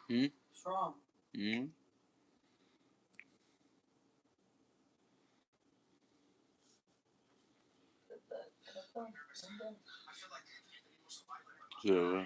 Hmm? Hmm? Yeah.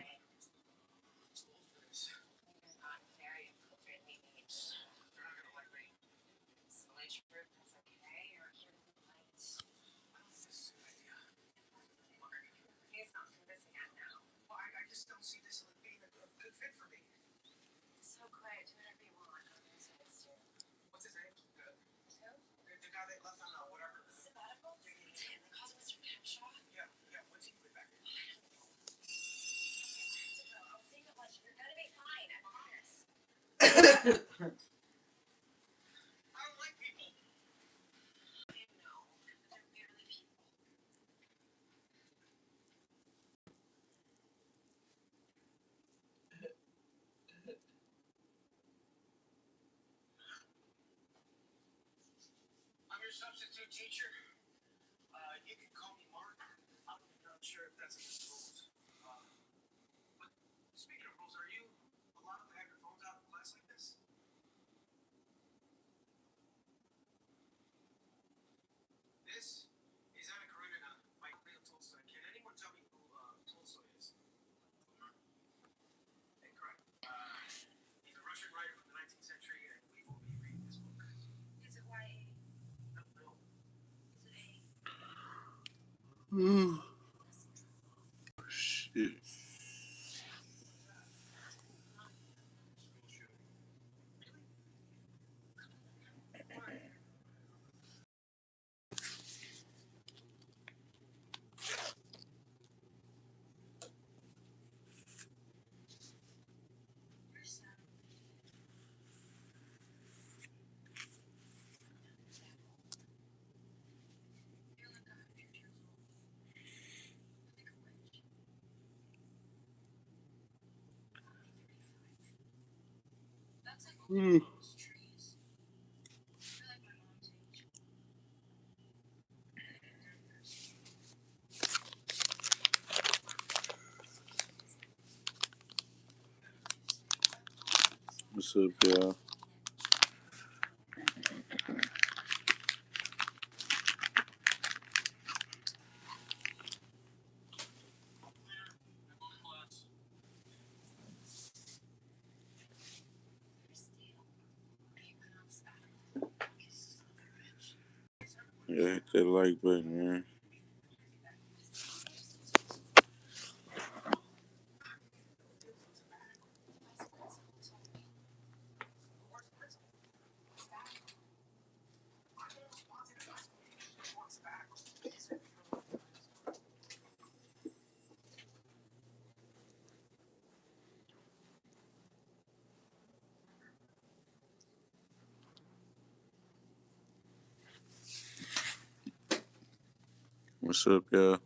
Shit. What's up, y'all? Yeah, hit that like button, man. What's up, y'all?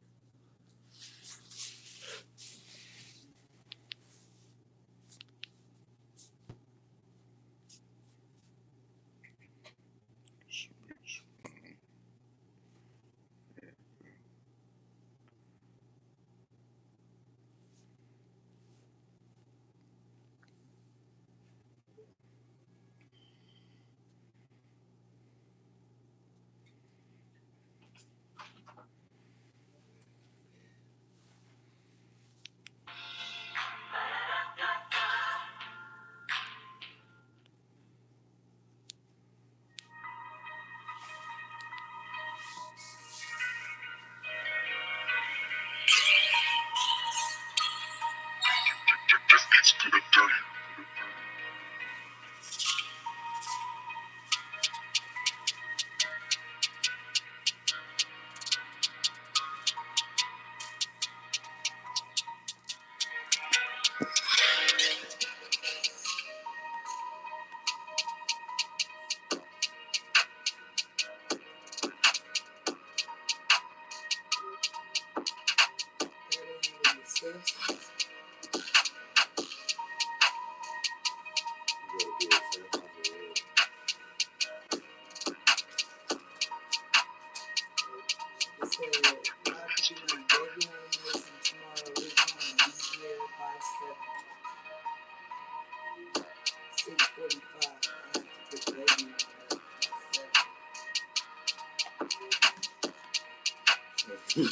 These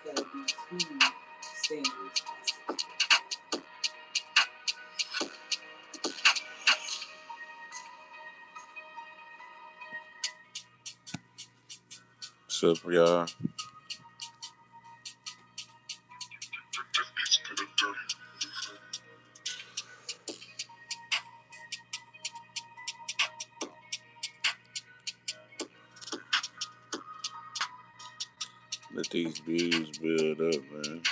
gotta be two standards. What's up, y'all? Let these views build up, man.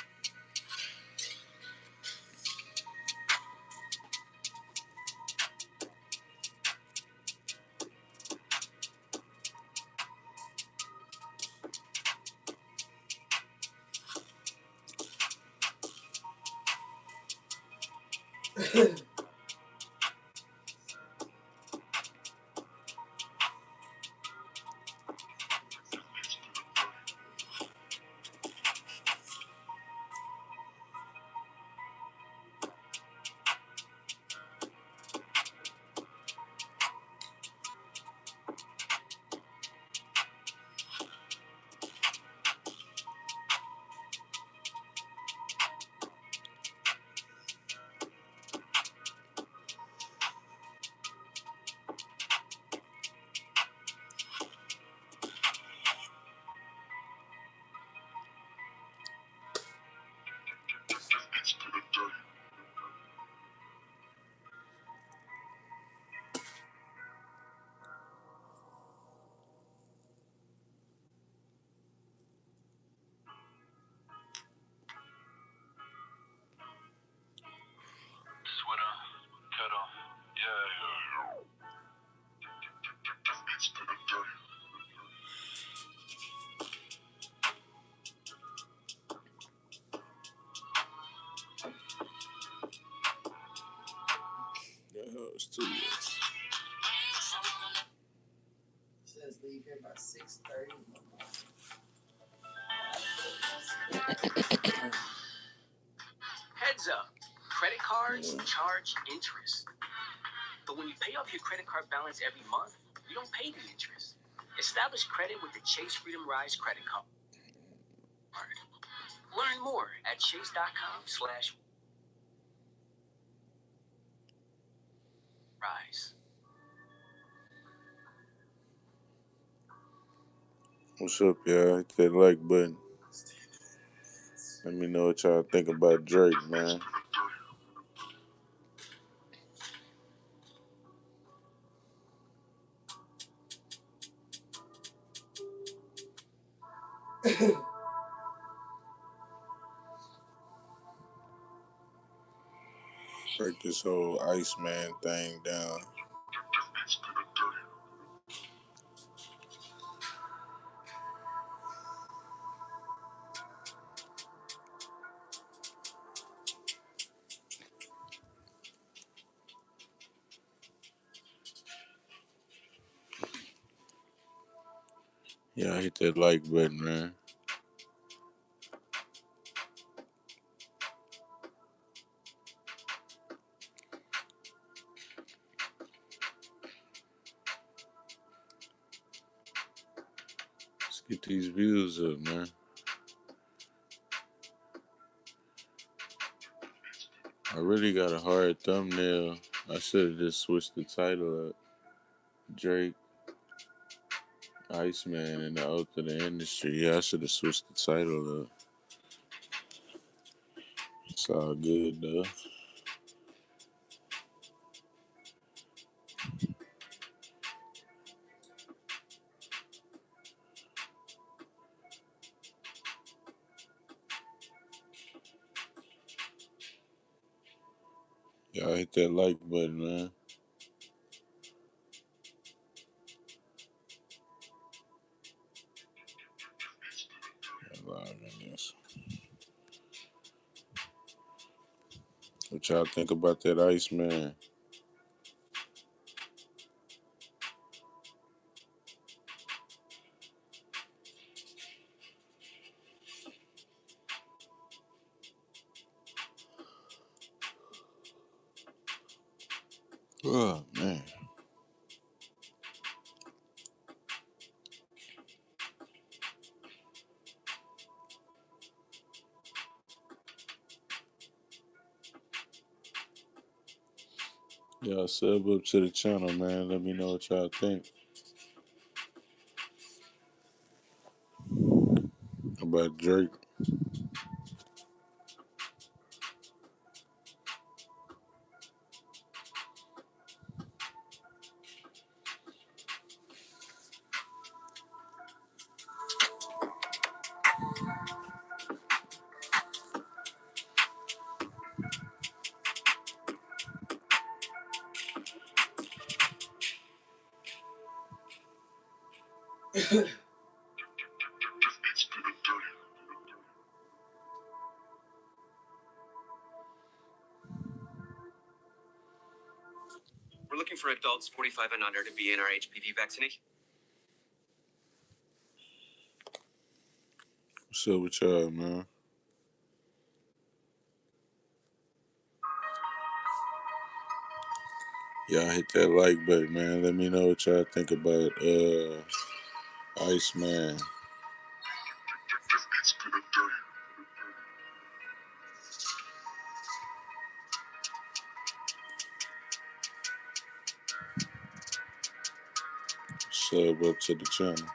It's too Says leave here by 6:30. Heads up, credit cards charge interest. But when you pay off your credit card balance every month, you don't pay the interest. Establish credit with the Chase Freedom Rise credit card. Learn more at chase.com/rise. What's up, y'all? Hit that like button. Let me know what y'all think about Drake, man. Break this whole Iceman thing down. Yeah, hit that like button, man. Let's get these views up, man. I really got a hard thumbnail. I should have just switched the title up. Drake, Iceman, and the Oath of the Industry. Yeah, I should have switched the title up. It's all good, though. Y'all hit that like button, man. Live in this. What y'all think about that Iceman? Oh man. Y'all sub up to the channel, man. Let me know what y'all think about Drake. We're looking for adults 45 and under to be in our HPV vaccination. What's up with y'all, man? Y'all hit that like button, man. Let me know what y'all think about Iceman. Sub up to the channel.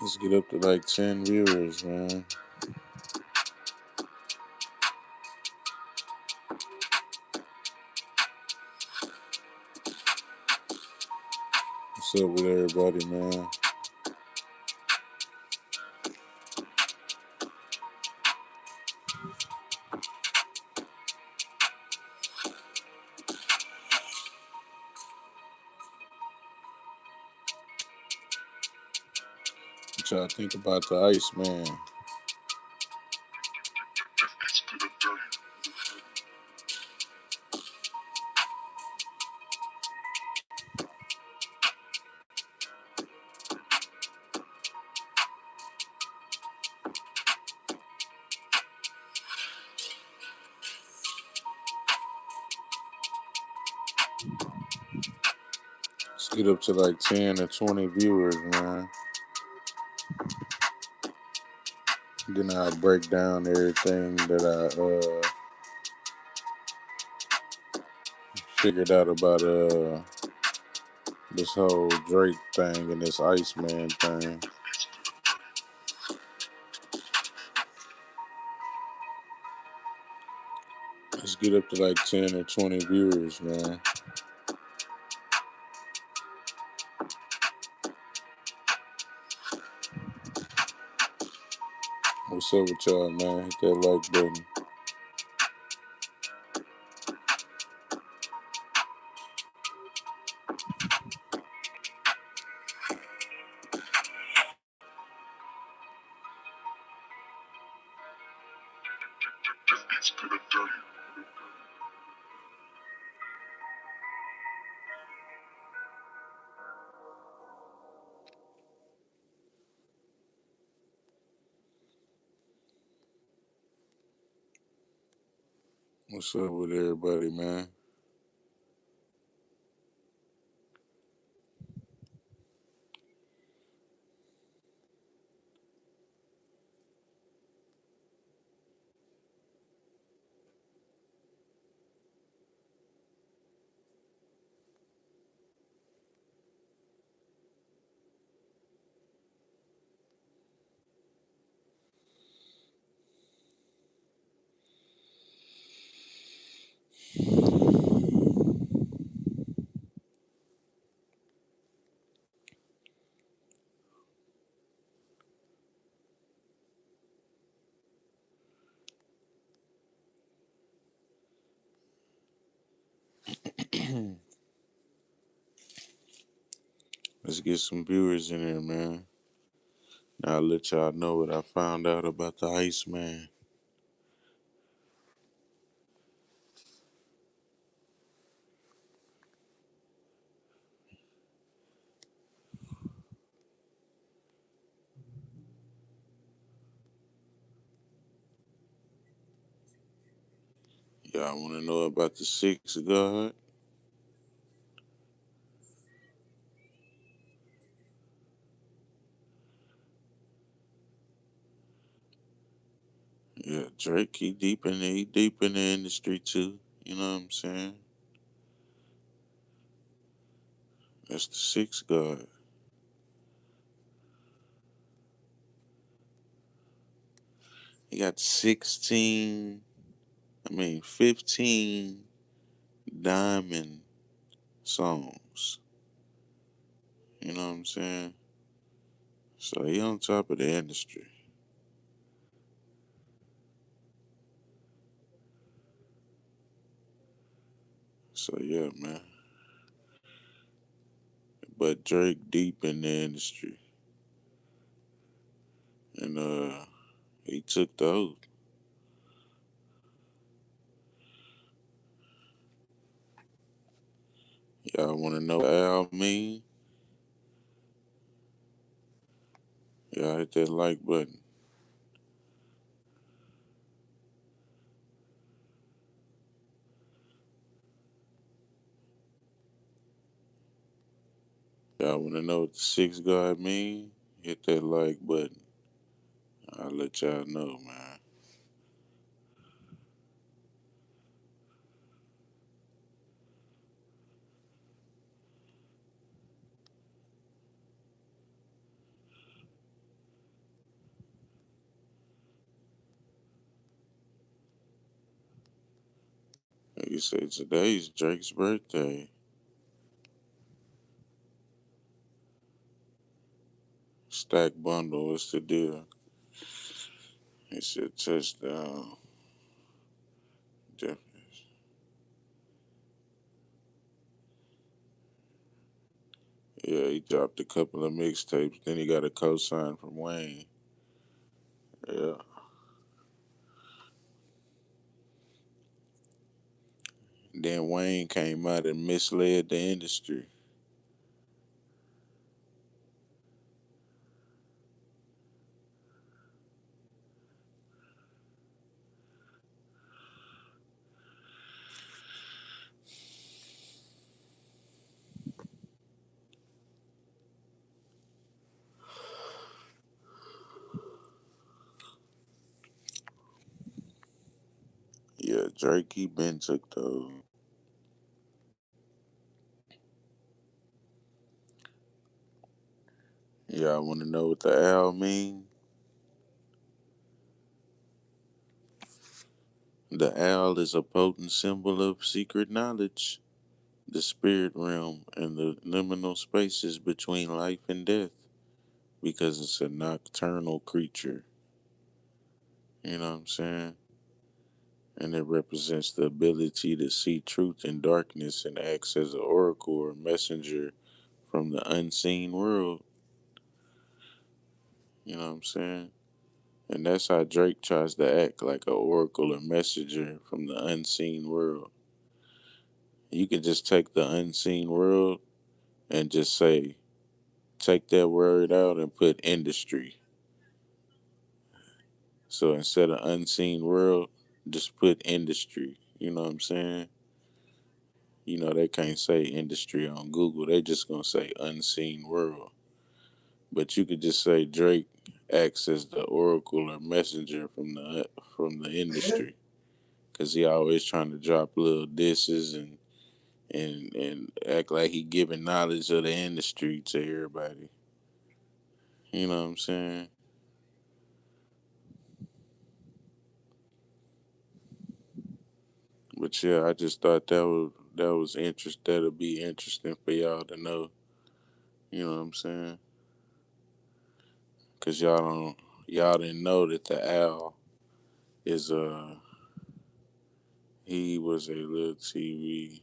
Let's get up to like 10 viewers, man. What's up with everybody, man? What y'all think about the Iceman? Let's get up to like 10 or 20 viewers, man. Then I'll break down everything that I figured out about this whole Drake thing and this Iceman thing. Let's get up to like 10 or 20 viewers, man. What's up with y'all, man? Hit that like button. What's up with everybody, man? Let's get some viewers in here, man. Now I'll let y'all know what I found out about the Iceman. Y'all want to know about the sixth god? Yeah, Drake, he deep in the industry too. You know what I'm saying? That's the sixth god. He got 15 diamond songs. You know what I'm saying? So he on top of the industry. So yeah, man. But Drake deep in the industry, and he took the oath. Y'all want to know what Al mean? Y'all hit that like button. Y'all want to know what the six god mean? Hit that like button. I'll let y'all know, man. Like you say, today's Drake's birthday. Stack bundle, what's the deal? He said touchdown. Jeff- Yeah, he dropped a couple of mixtapes. Then he got a cosign from Wayne. Yeah. Then Wayne came out and misled the industry. Yeah, Drake, he been took those. Y'all want to know what the owl mean? The owl is a potent symbol of secret knowledge, the spirit realm, and the liminal spaces between life and death because it's a nocturnal creature. You know what I'm saying? And it represents the ability to see truth in darkness and acts as an oracle or messenger from the unseen world. You know what I'm saying? And that's how Drake tries to act like an oracle or messenger from the unseen world. You can just take the unseen world and just say, take that word out and put industry. So instead of unseen world, just put industry. You know what I'm saying? You know, they can't say industry on Google. They just gonna say unseen world. But you could just say Drake acts as the oracle or messenger from the industry, cause he always trying to drop little disses and act like he giving knowledge of the industry to everybody. You know what I'm saying? But yeah, I just thought that was interest. That'll be interesting for y'all to know. You know what I'm saying? Cause y'all didn't know that the owl is he was a little TV.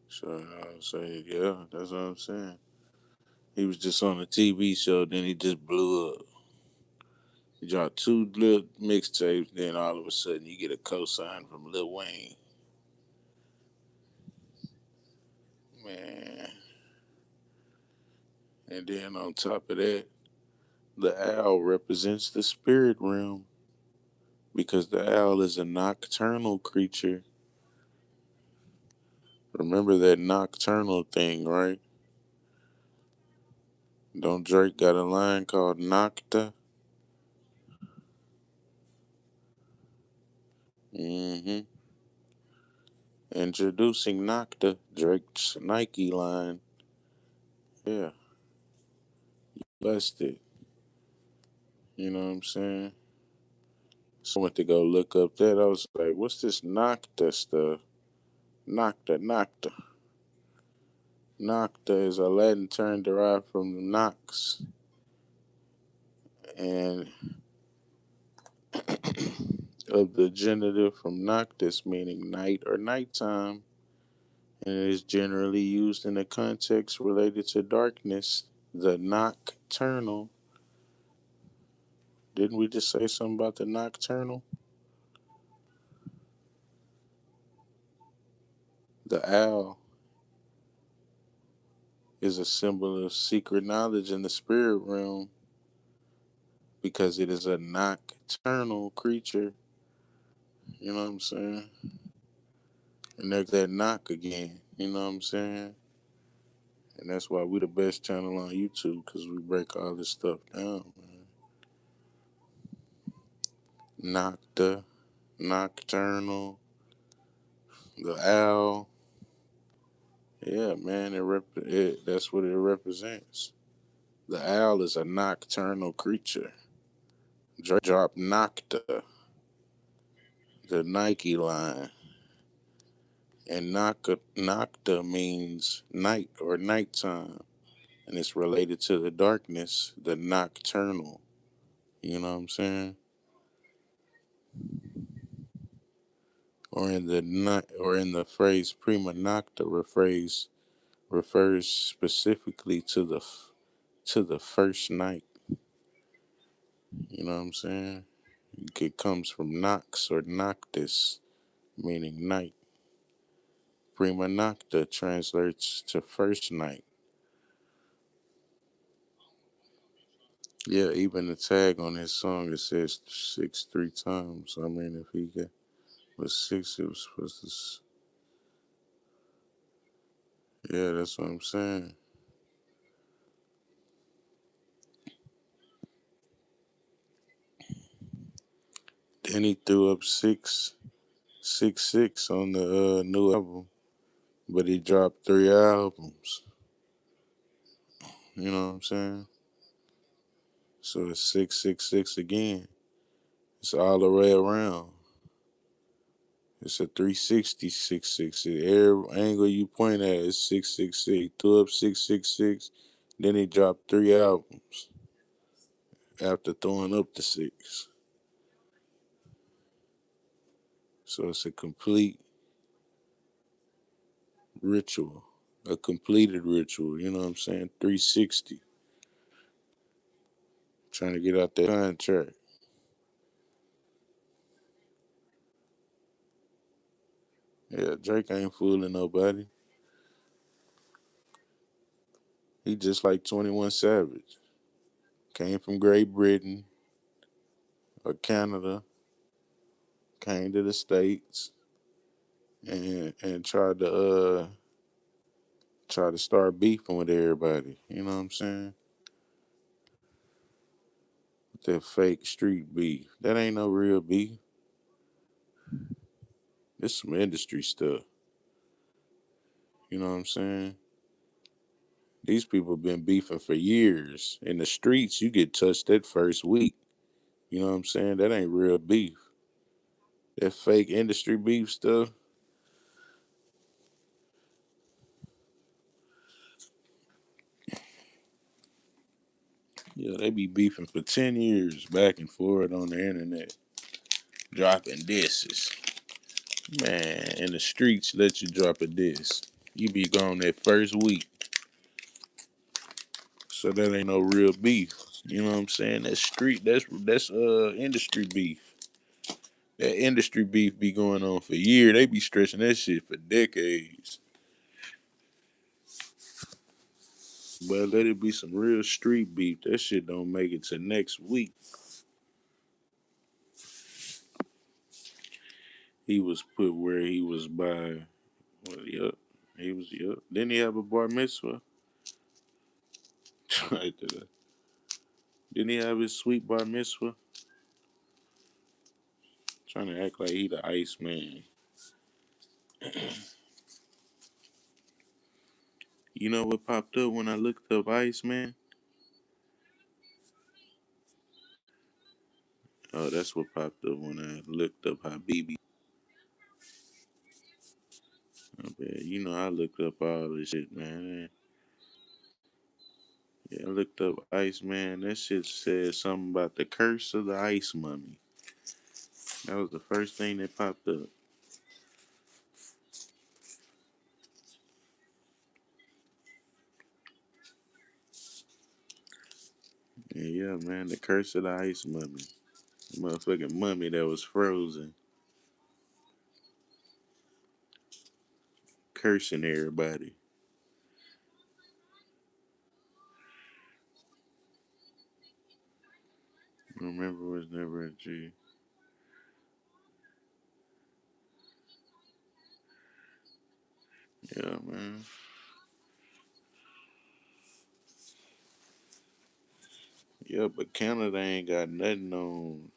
So I say, yeah, that's what I'm saying. He was just on a TV show, then he just blew up. He dropped two little mixtapes, then all of a sudden you get a cosign from Lil Wayne. Man. And then on top of that, the owl represents the spirit realm because the owl is a nocturnal creature. Remember that nocturnal thing, right? Don't Drake got a line called Nocta? Mm-hmm. Introducing Nocta, Drake's Nike line. Yeah, busted. You know what I'm saying? So I went to go look up that. I was like, what's this Nocta stuff? Nocta, Nocta. Nocta is a Latin term derived from nox and of the genitive from noctis, meaning night or nighttime, and it is generally used in a context related to darkness, the nocturnal. Didn't we just say something about the nocturnal? The owl is a symbol of secret knowledge in the spirit realm because it is a nocturnal creature. You know what I'm saying? And there's that knock again. You know what I'm saying? And that's why we the best channel on YouTube because we break all this stuff down, man. Nocta, nocturnal, the owl. Yeah, man, that's what it represents. The owl is a nocturnal creature. Drake dropped Nocta, the Nike line. And Nocta means night or nighttime. And it's related to the darkness, the nocturnal. You know what I'm saying? Or in the phrase prima nocta refers specifically to the first night. You know what I'm saying? It comes from nox or noctis, meaning night. Prima nocta translates to first night. Yeah, even the tag on his song it says six three times. I mean, if he was six, it was supposed to. Yeah, that's what I'm saying. Then he threw up 666 on the new album, but he dropped three albums. You know what I'm saying? So it's 666 again. It's all the way around. It's a 360 666. Every angle you point at is 666. He threw up 666. Then he dropped three albums after throwing up the six. So it's a complete ritual, a completed ritual. You know what I'm saying? 360. Trying to get out that contract. Yeah, Drake ain't fooling nobody. He just like 21 Savage. Came from Great Britain or Canada, came to the States and tried to start beefing with everybody. You know what I'm saying? That fake street beef. That ain't no real beef. This some industry stuff. You know what I'm saying? These people been beefing for years. In the streets, you get touched that first week. You know what I'm saying? That ain't real beef. That fake industry beef stuff. Yeah, they be beefing for 10 years back and forth on the internet, dropping disses. Man, in the streets, let you drop a diss. You be gone that first week. So that ain't no real beef. You know what I'm saying? That's street. That's industry beef. That industry beef be going on for years. They be stretching that shit for decades. But let it be some real street beef. That shit don't make it to next week. He was put where he was by. Well, yup. He was yup. Didn't he have a bar mitzvah? Didn't he have his sweet bar mitzvah? Trying to act like he the iceman. You know what popped up when I looked up Iceman? Oh, that's what popped up when I looked up Habibi. I bet. You know, I looked up all this shit, man. Yeah, I looked up Iceman. That shit said something about the curse of the ice mummy. That was the first thing that popped up. And yeah, man, the curse of the ice mummy. Motherfucking mummy that was frozen, cursing everybody. Remember was never a G. Yeah, man. Yeah, but Canada ain't got nothing on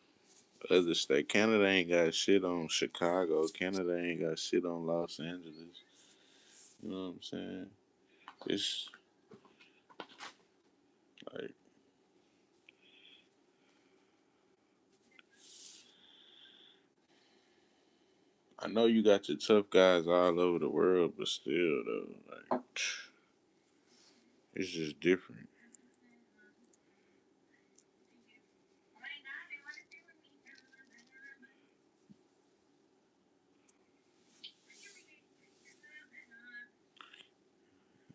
other state. Canada ain't got shit on Chicago. Canada ain't got shit on Los Angeles. You know what I'm saying? It's like I know you got your tough guys all over the world, but still though, like it's just different.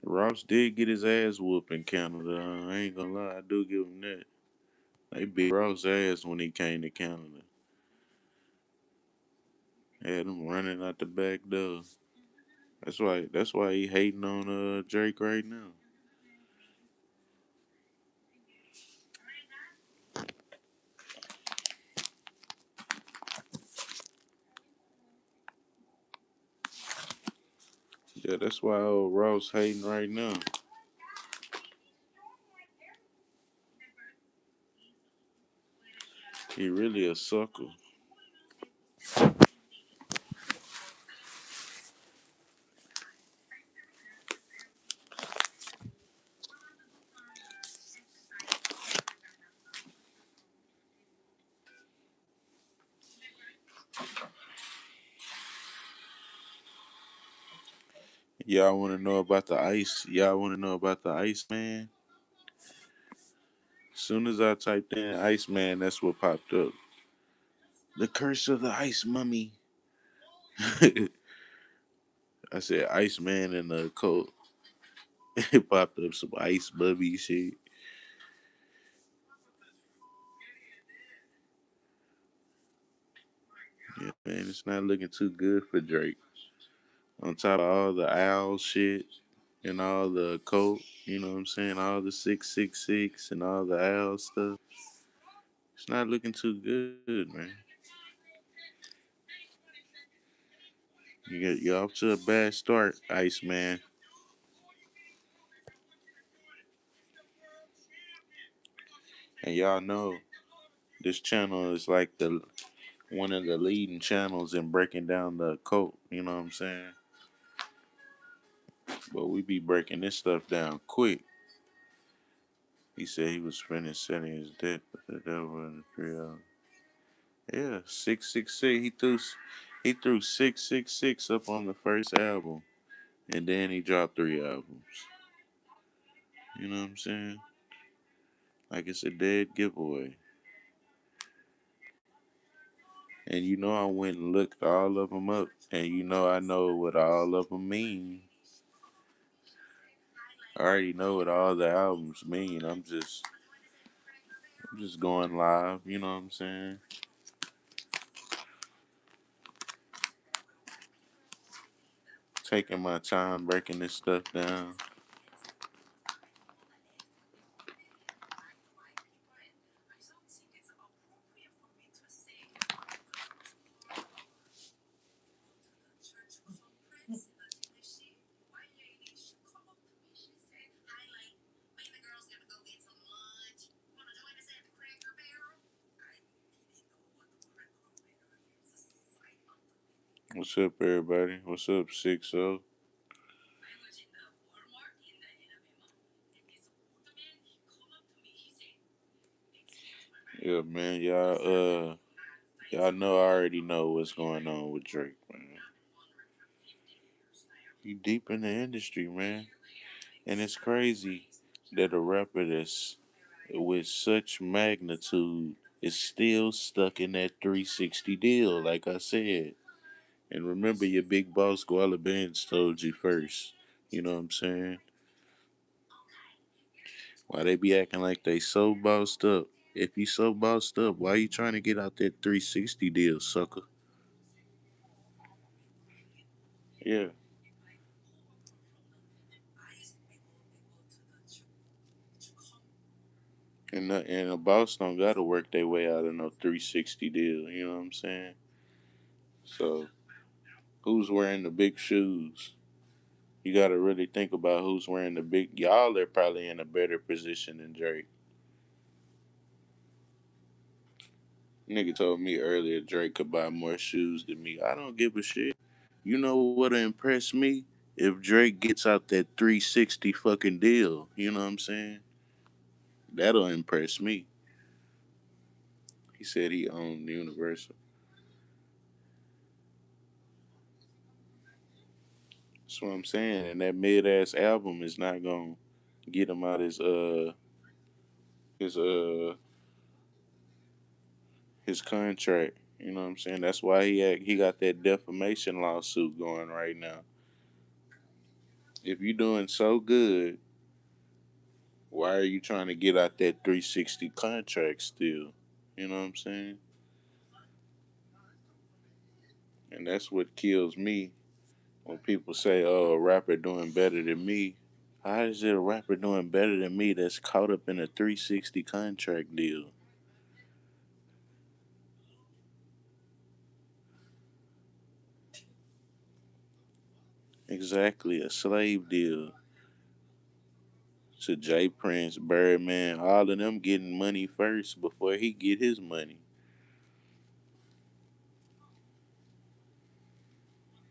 Ross did get his ass whooped in Canada. I ain't gonna lie, I do give him that. They beat Ross ass when he came to Canada. Had him running out the back door. That's why he hating on Drake right now. Yeah, that's why old Ross hating right now. He really a sucker. Y'all want to know about the ice? Y'all want to know about the Iceman? Soon as I typed in Iceman, that's what popped up. The curse of the ice mummy. I said Iceman in the coat. It popped up some ice mummy shit. Yeah, man, it's not looking too good for Drake. On top of all the owl shit and all the code, you know what I'm saying? All the 666 and all the owl stuff. It's not looking too good, man. You're off to a bad start, Iceman. And y'all know this channel is like the one of the leading channels in breaking down the code. You know what I'm saying? But we be breaking this stuff down quick. He said he was spending setting his debt, but the devil in the 3 hours. Yeah, 666. He threw 666 up on the first album, and then he dropped 3 albums. You know what I'm saying? Like it's a dead giveaway. And I went and looked all of them up, and I know what all of them mean. I already know what all the albums mean. I'm just going live. You know what I'm saying? Taking my time breaking this stuff down. What's up, everybody? What's up, 6-0? Yeah, man. Y'all know I already know what's going on with Drake, man. He deep in the industry, man. And it's crazy that a rapper that's with such magnitude is still stuck in that 360 deal, like I said. And remember, your big boss, Guala Benz, told you first. You know what I'm saying? Why they be acting like they so bossed up? If you so bossed up, why you trying to get out that 360 deal, sucker? Yeah. And a boss don't gotta work their way out of no 360 deal. You know what I'm saying? So who's wearing the big shoes? You gotta really think about who's wearing the big. Y'all are probably in a better position than Drake. Nigga told me earlier Drake could buy more shoes than me. I don't give a shit. You know what'll impress me? If Drake gets out that 360 fucking deal. You know what I'm saying? That'll impress me. He said he owned Universal. That's what I'm saying. And that mid ass album is not gonna get him out his his contract. You know what I'm saying? That's why he got that defamation lawsuit going right now. If you're doing so good, why are you trying to get out that 360 contract still? You know what I'm saying? And that's what kills me when people say, "Oh, a rapper doing better than me." How is it a rapper doing better than me that's caught up in a 360 contract deal? Exactly, a slave deal to J Prince, Birdman, all of them getting money first before he get his money.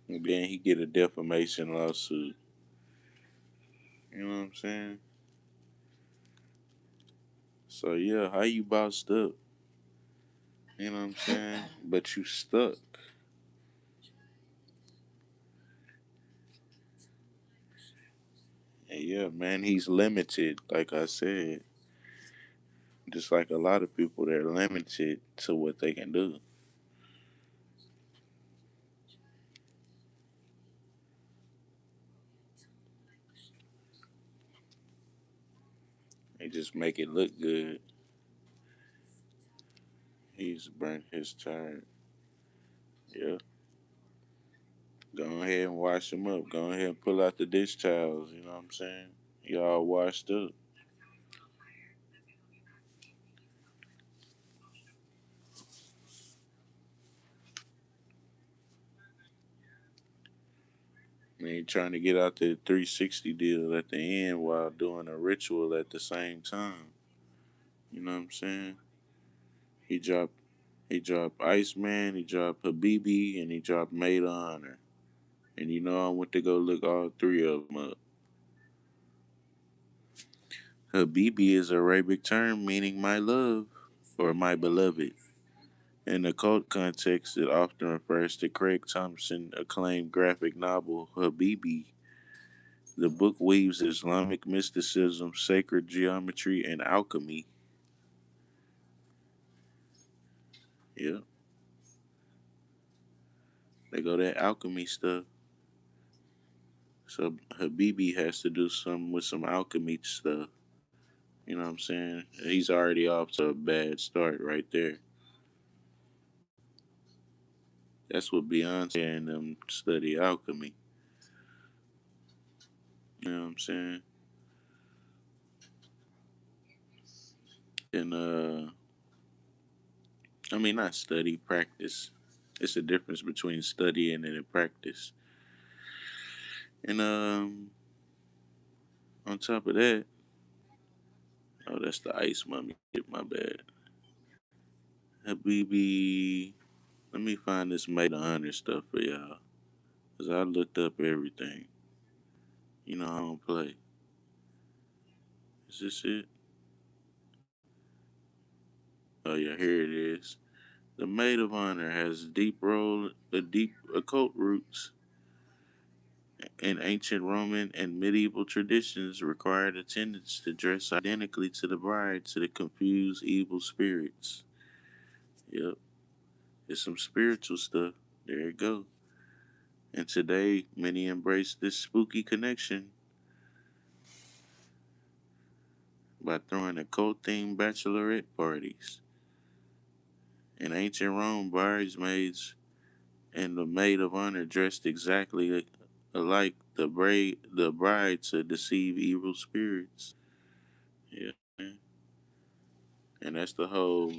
And then he get a defamation lawsuit. You know what I'm saying? So yeah, how you bossed up? You know what I'm saying? But you stuck. And yeah, man, he's limited, like I said. Just like a lot of people, they're limited to what they can do. They just make it look good. He's burnt his turn. Yeah. Go ahead and wash him up. Go ahead and pull out the dish towels. You know what I'm saying? Y'all washed up. And he trying to get out the 360 deal at the end while doing a ritual at the same time. You know what I'm saying? He dropped he dropped Iceman, he dropped Habibi, and he dropped Made of Honor. And you know I went to go look all three of them up. Habibi is Arabic term meaning my love or my beloved. In the cult context, it often refers to Craig Thompson's acclaimed graphic novel Habibi. The book weaves Islamic mysticism, sacred geometry, and alchemy. Yeah, they go that alchemy stuff. So Habibi has to do some with some alchemy stuff. You know what I'm saying? He's already off to a bad start right there. That's what Beyonce and them study alchemy. You know what I'm saying? And I mean not study, practice. It's a difference between studying and practice. And on top of that, oh that's the ice mummy. My bad. Habibi, let me find this made of honor stuff for y'all. Cause I looked up everything. You know I don't play. Is this it? Oh yeah, here it is. The maid of honor has deep occult roots in ancient Roman and medieval traditions. Required attendants to dress identically to the bride to confuse evil spirits. Yep, it's some spiritual stuff. There you go. And today, many embrace this spooky connection by throwing occult themed bachelorette parties. In ancient Rome, bridesmaids and the maid of honor dressed exactly alike the bride to deceive evil spirits. Yeah, and that's the whole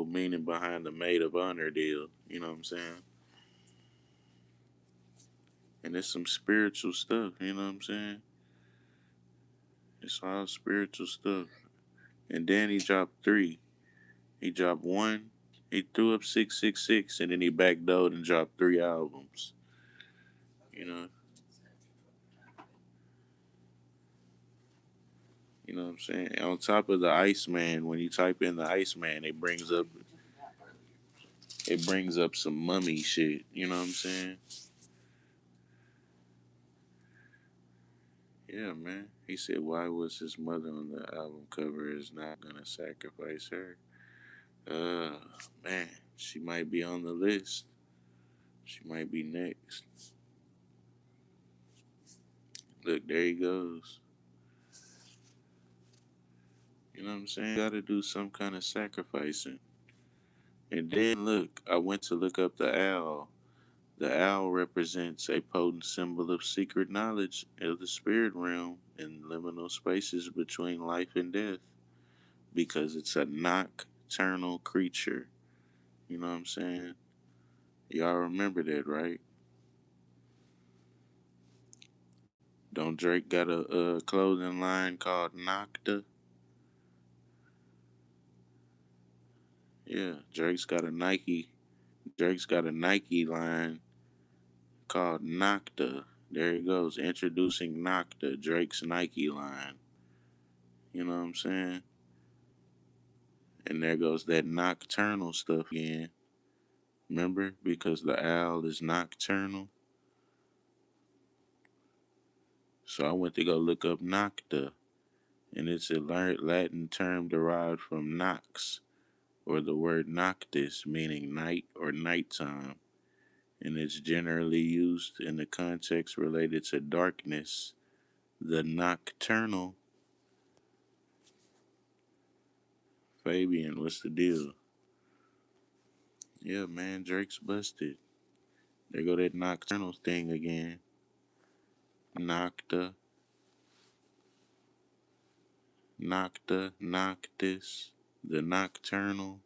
meaning behind the maid of honor deal. You know what I'm saying? And it's some spiritual stuff. You know what I'm saying? It's all spiritual stuff. And then he dropped three. He dropped one. He threw up 666, and then he backdoored and dropped three albums. You know, you know what I'm saying. On top of the Iceman, when you type in the Iceman, it brings up some mummy shit. You know what I'm saying? Yeah, man. He said, "Why was his mother on the album cover? Is not gonna sacrifice her." Man, she might be on the list. She might be next. Look, there he goes. You know what I'm saying? Got to do some kind of sacrificing. And then look, I went to look up the owl. The owl represents a potent symbol of secret knowledge of the spirit realm and liminal spaces between life and death because it's a nocturnal creature. You know what I'm saying? Y'all remember that, right? Don't Drake got a clothing line called Nocta? Yeah, Drake's got a Nike line called Nocta. There it goes, introducing Nocta, Drake's Nike line. You know what I'm saying? And there goes that nocturnal stuff again. Remember? Because the owl is nocturnal. So I went to go look up Nocta, and it's a Latin term derived from nox, or the word noctis, meaning night or nighttime. And it's generally used in the context related to darkness. The nocturnal. Fabian, what's the deal? Yeah, man, Drake's busted. There go that nocturnal thing again. Nocta, Nocta, Noctis, the nocturnal,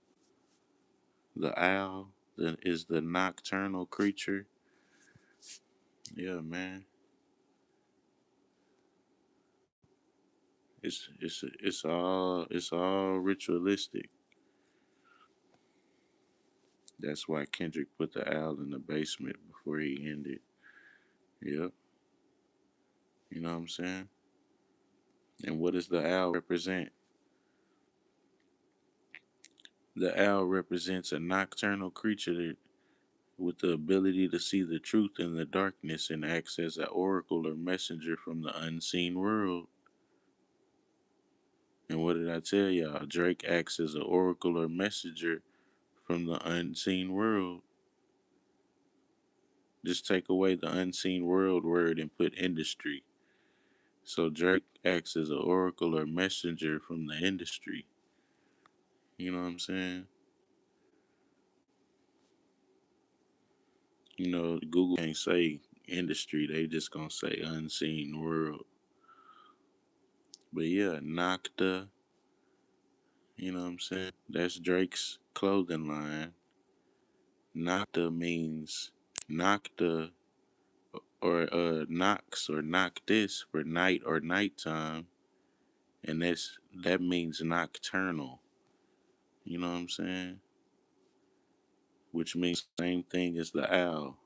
the owl is the nocturnal creature. Yeah, man, it's all ritualistic. That's why Kendrick put the owl in the basement before he ended. Yep, you know what I'm saying. And what does the owl represent? The owl represents a nocturnal creature that with the ability to see the truth in the darkness and acts as an oracle or messenger from the unseen world. And what did I tell y'all? Drake acts as an oracle or messenger from the unseen world. Just take away the unseen world word and put industry. So Drake acts as an oracle or messenger from the industry. You know what I'm saying? Google can't say industry, they just gonna say unseen world. But yeah, Nocta, you know what I'm saying? That's Drake's clothing line. Nocta means Nocta or Nox or knock this for night or nighttime, and that means nocturnal. You know what I'm saying? Which means the same thing as the owl,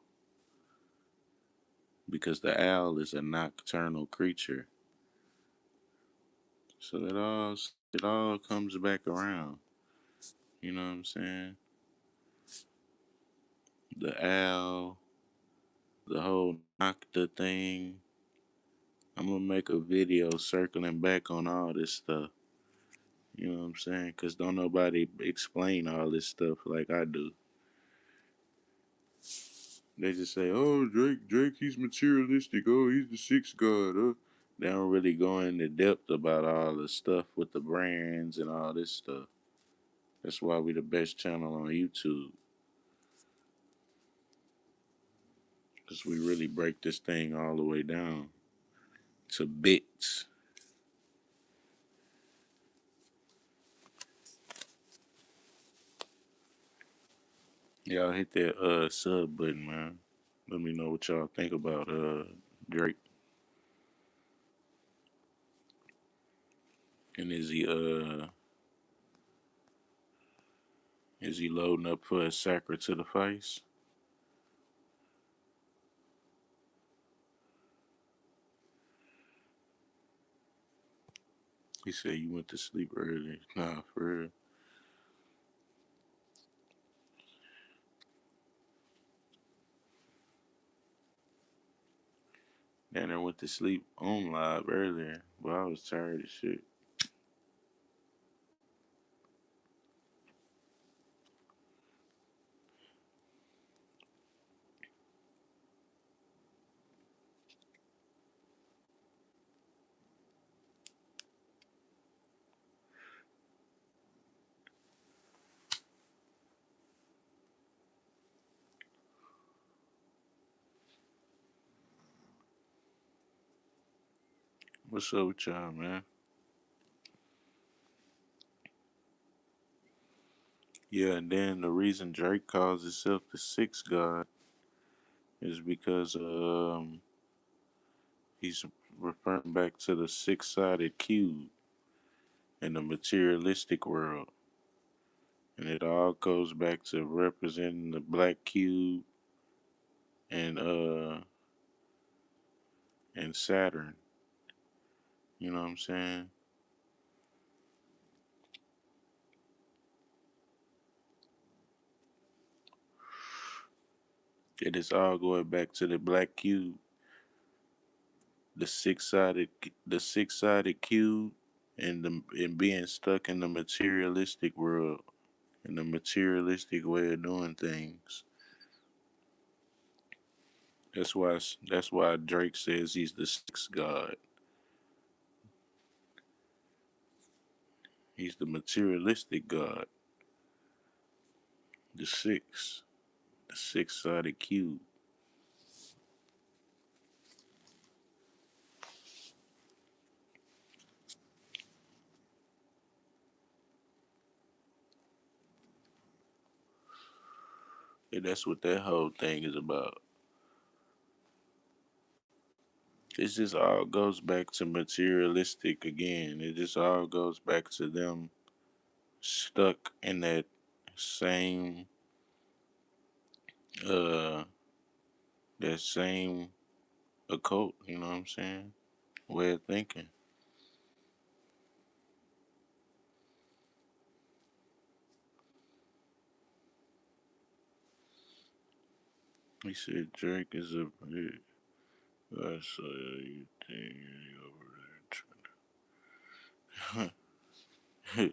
because the owl is a nocturnal creature. So it all comes back around. You know what I'm saying? The owl, the whole nocta thing. I'm gonna make a video circling back on all this stuff. You know what I'm saying? Cause don't nobody explain all this stuff like I do. They just say, "Oh, Drake, he's materialistic. Oh, he's the sixth god." They don't really go into depth about all the stuff with the brands and all this stuff. That's why we the best channel on YouTube, cause we really break this thing all the way down to bits. Y'all hit that sub button, man. Let me know what y'all think about Drake, and is he loading up for a sacre to the face? He said you went to sleep early. Nah, for real. Then I went to sleep on live earlier, but I was tired as shit. What's up with y'all, man? Yeah, and then the reason Drake calls himself the sixth god is because he's referring back to the six-sided cube in the materialistic world, and it all goes back to representing the black cube and and Saturn. You know what I'm saying? It is all going back to the black cube, the six-sided cube, and being stuck in the materialistic world, in the materialistic way of doing things. That's why Drake says he's the sixth god. He's the materialistic god, the six-sided cube. And that's what that whole thing is about. It just all goes back to materialistic again. It just all goes back to them stuck in same uh that same occult, you know what I'm saying? Way of thinking. He said Drake is a I saw you think over there.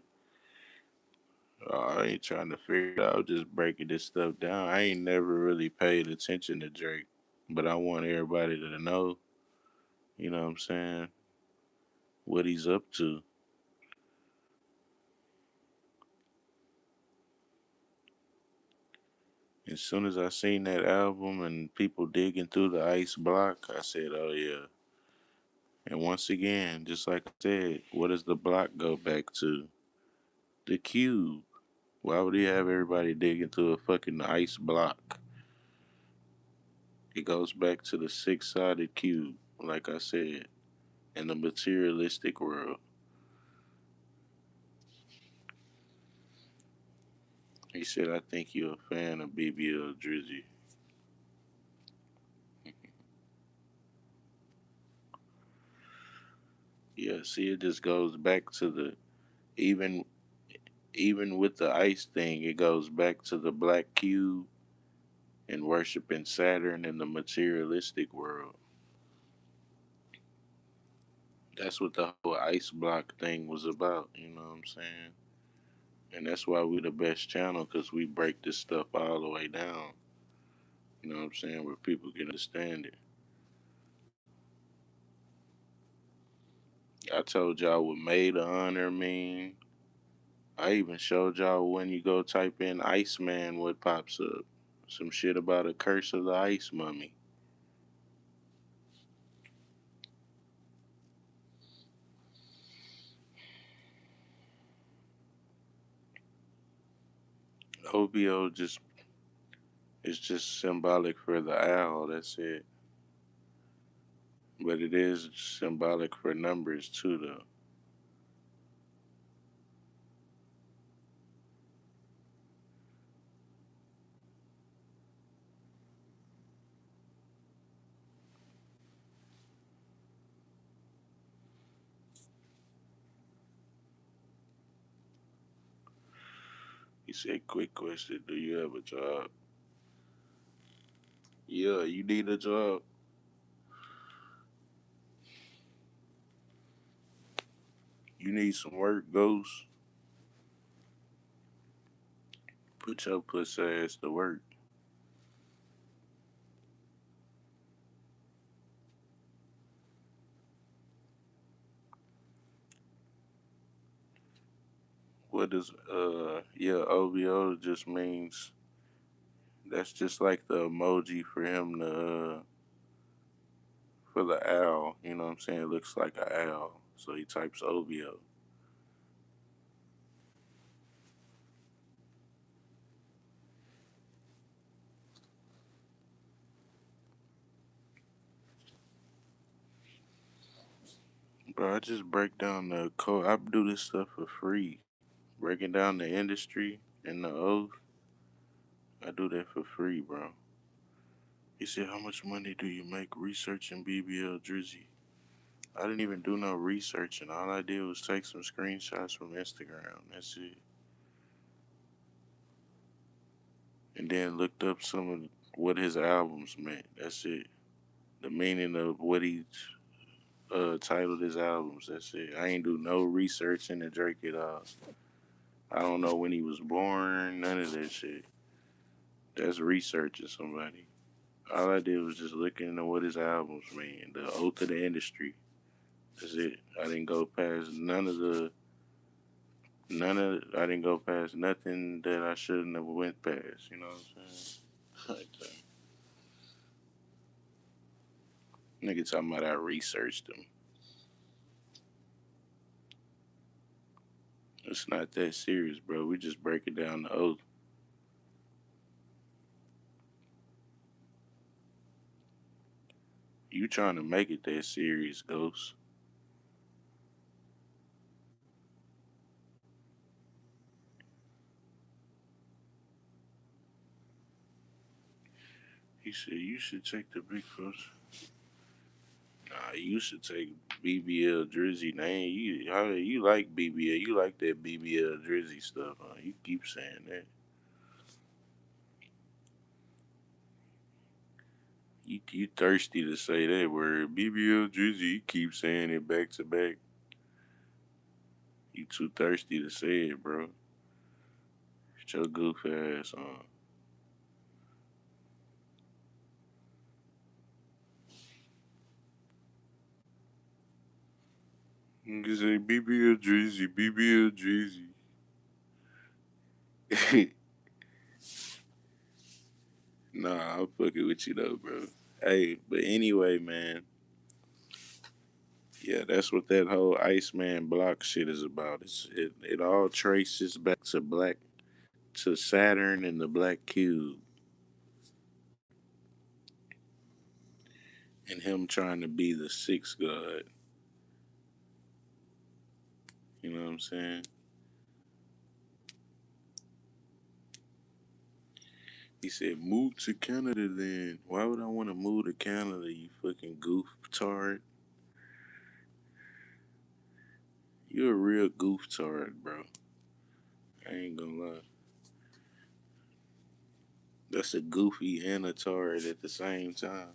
I ain't trying to figure it out. I was just breaking this stuff down. I ain't never really paid attention to Drake. But I want everybody to know, you know what I'm saying, what he's up to. As soon as I seen that album and people digging through the ice block, I said, oh yeah. And once again, just like I said, what does the block go back to? The cube. Why would he have everybody digging through a fucking ice block? It goes back to the six sided cube, like I said, in the materialistic world. He said, I think you're a fan of BBL Drizzy. Yeah, see, it just goes back to the even even with the ice thing, it goes back to the black cube and worshiping Saturn in the materialistic world. That's what the whole ice block thing was about. You know what I'm saying? And that's why we the best channel because we break this stuff all the way down. You know what I'm saying? Where people can understand it. I told y'all what made the honor mean. I even showed y'all when you go type in Iceman what pops up. Some shit about a curse of the ice mummy. OVO just is just symbolic for the owl. That's it. But it is symbolic for numbers too, though. He said, "Quick question: Do you have a job?" Yeah, you need a job. You need some work, Ghost. Put your pussy ass to work. What does yeah, OVO just means that's just like the emoji for him to for the owl. You know what I'm saying? It looks like an owl, so he types OVO. Bro, I just break down the code. I do this stuff for free. Breaking down the industry and the oath. I do that for free, bro. He said, "How much money do you make researching BBL Drizzy?" I didn't even do no research, and all I did was take some screenshots from Instagram. That's it. And then looked up some of what his albums meant. That's it. The meaning of what he titled his albums. That's it. I ain't do no research into Drake at all. I don't know when he was born. None of that shit. That's researching somebody. All I did was just look into what his albums mean. The oath of the industry. That's it. I didn't go past I didn't go past nothing that I shouldn't have went past. You know what I'm saying? Like nigga talking about I researched them. It's not that serious, bro. We just break it down the oath. You trying to make it that serious, Ghost. He said you should take the big first. Nah, you should take BBL Drizzy name. You like BBL. You like that BBL Drizzy stuff, huh? You keep saying that. You thirsty to say that word. BBL Drizzy, you keep saying it back to back. You too thirsty to say it, bro. Get your goof ass on. You say BBL Drizzy, BBL Drizzy. Nah, I'm fucking with you though, bro. Hey, but anyway, man. Yeah, that's what that whole Iceman block shit is about. It all traces back to Saturn and the Black Cube and him trying to be the sixth god. You know what I'm saying? He said, "Move to Canada, then." Why would I want to move to Canada? You fucking goof tard. You're a real goof tard, bro. I ain't gonna lie. That's a goofy and a tard at the same time.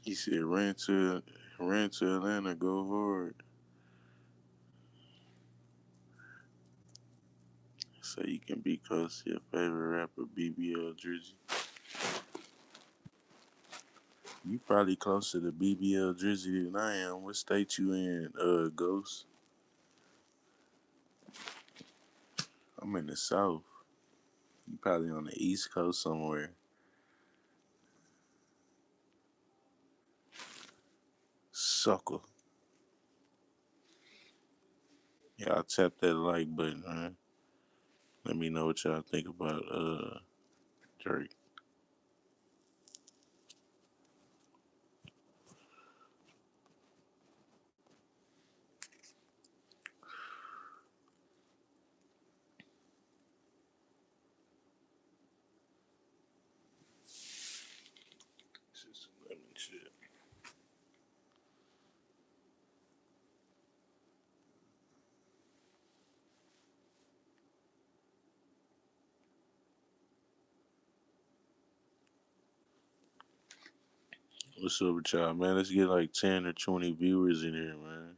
He said, ran to Atlanta, go hard. So you can be close to your favorite rapper, BBL Drizzy. You probably closer to BBL Drizzy than I am. What state you in, Ghost? I'm in the South. You probably on the East Coast somewhere. Sucker. Y'all tap that like button, man. Let me know what y'all think about Drake. This is some lemon shit. What's up with y'all, man? Let's get like 10 or 20 viewers in here, man.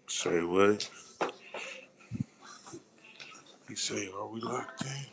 Say what? You say, are we locked in?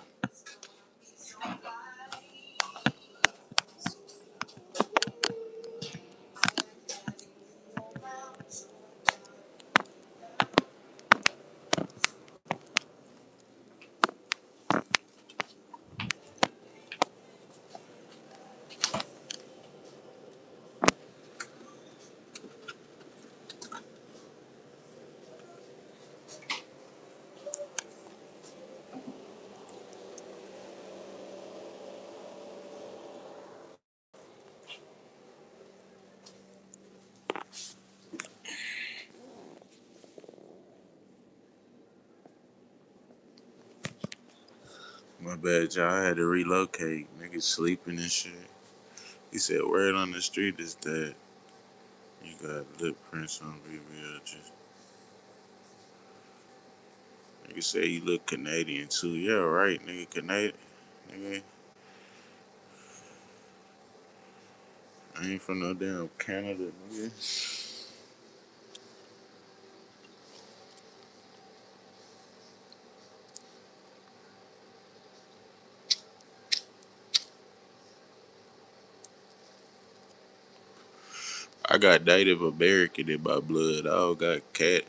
bet y'all had to relocate. Niggas sleeping and shit. He said, word on the street is that you got lip prints on BBL. Just nigga say you look Canadian too. Yeah, right, nigga. Canadian. Nigga, I ain't from no damn Canada, nigga. I got Native American in my blood. I don't got cat.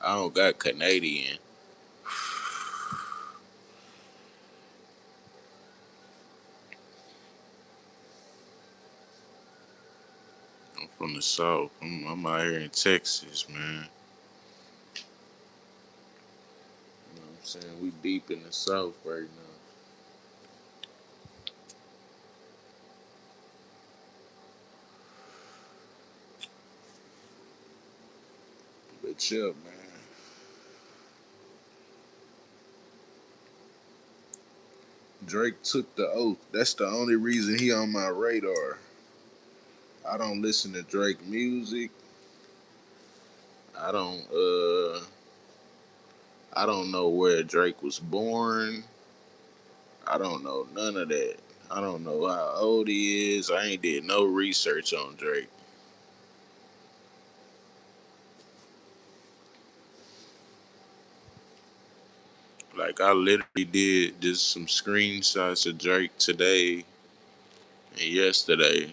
I don't got Canadian. I'm from the South. I'm out here in Texas, man. You know what I'm saying? We deep in the South right now. But yeah, man. Drake took the oath. That's the only reason he on my radar. I don't listen to Drake music. I don't I don't know where Drake was born. I don't know none of that. I don't know how old he is. I ain't did no research on Drake. Like I literally did just some screenshots of Drake today and yesterday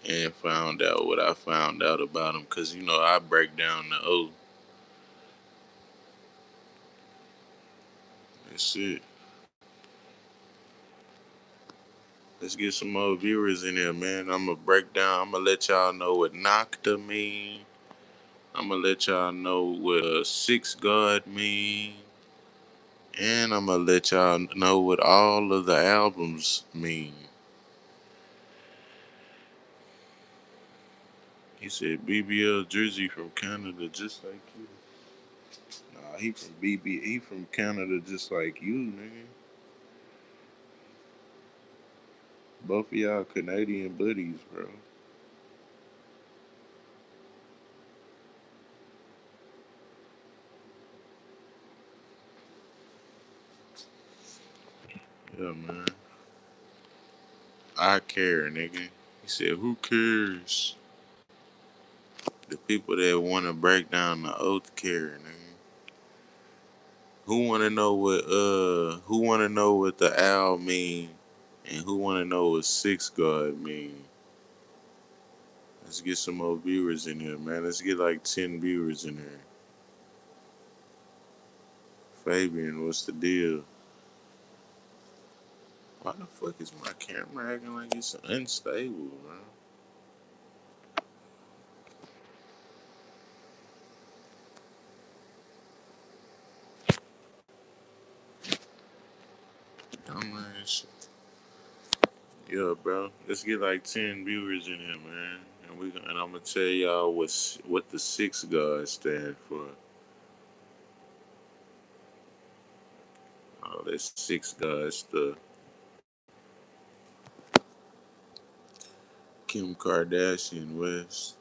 and found out what I found out about him. Cause you know I break down the oath. That's it. Let's get some more viewers in here, man. I'm gonna break down. I'm gonna let y'all know what Nocta mean. I'm gonna let y'all know what Six God mean, and I'm gonna let y'all know what all of the albums mean. He said BBL Jersey from Canada, just like you. Nah, he from BB. He from Canada, just like you, nigga. Both of y'all Canadian buddies, bro. Yeah, man. I care, nigga. He said, who cares? The people that want to break down the oath care, nigga. Who wanna know what the owl mean and who wanna know what six God mean? Let's get some more viewers in here, man. Let's get like 10 viewers in here. Fabian, what's the deal? Why the fuck is my camera acting like it's unstable, bro? Dumbass. Yeah, bro. Let's get like 10 viewers in here, man. And I'm gonna tell y'all what the six gods stand for. All that six gods stuff. Kim Kardashian West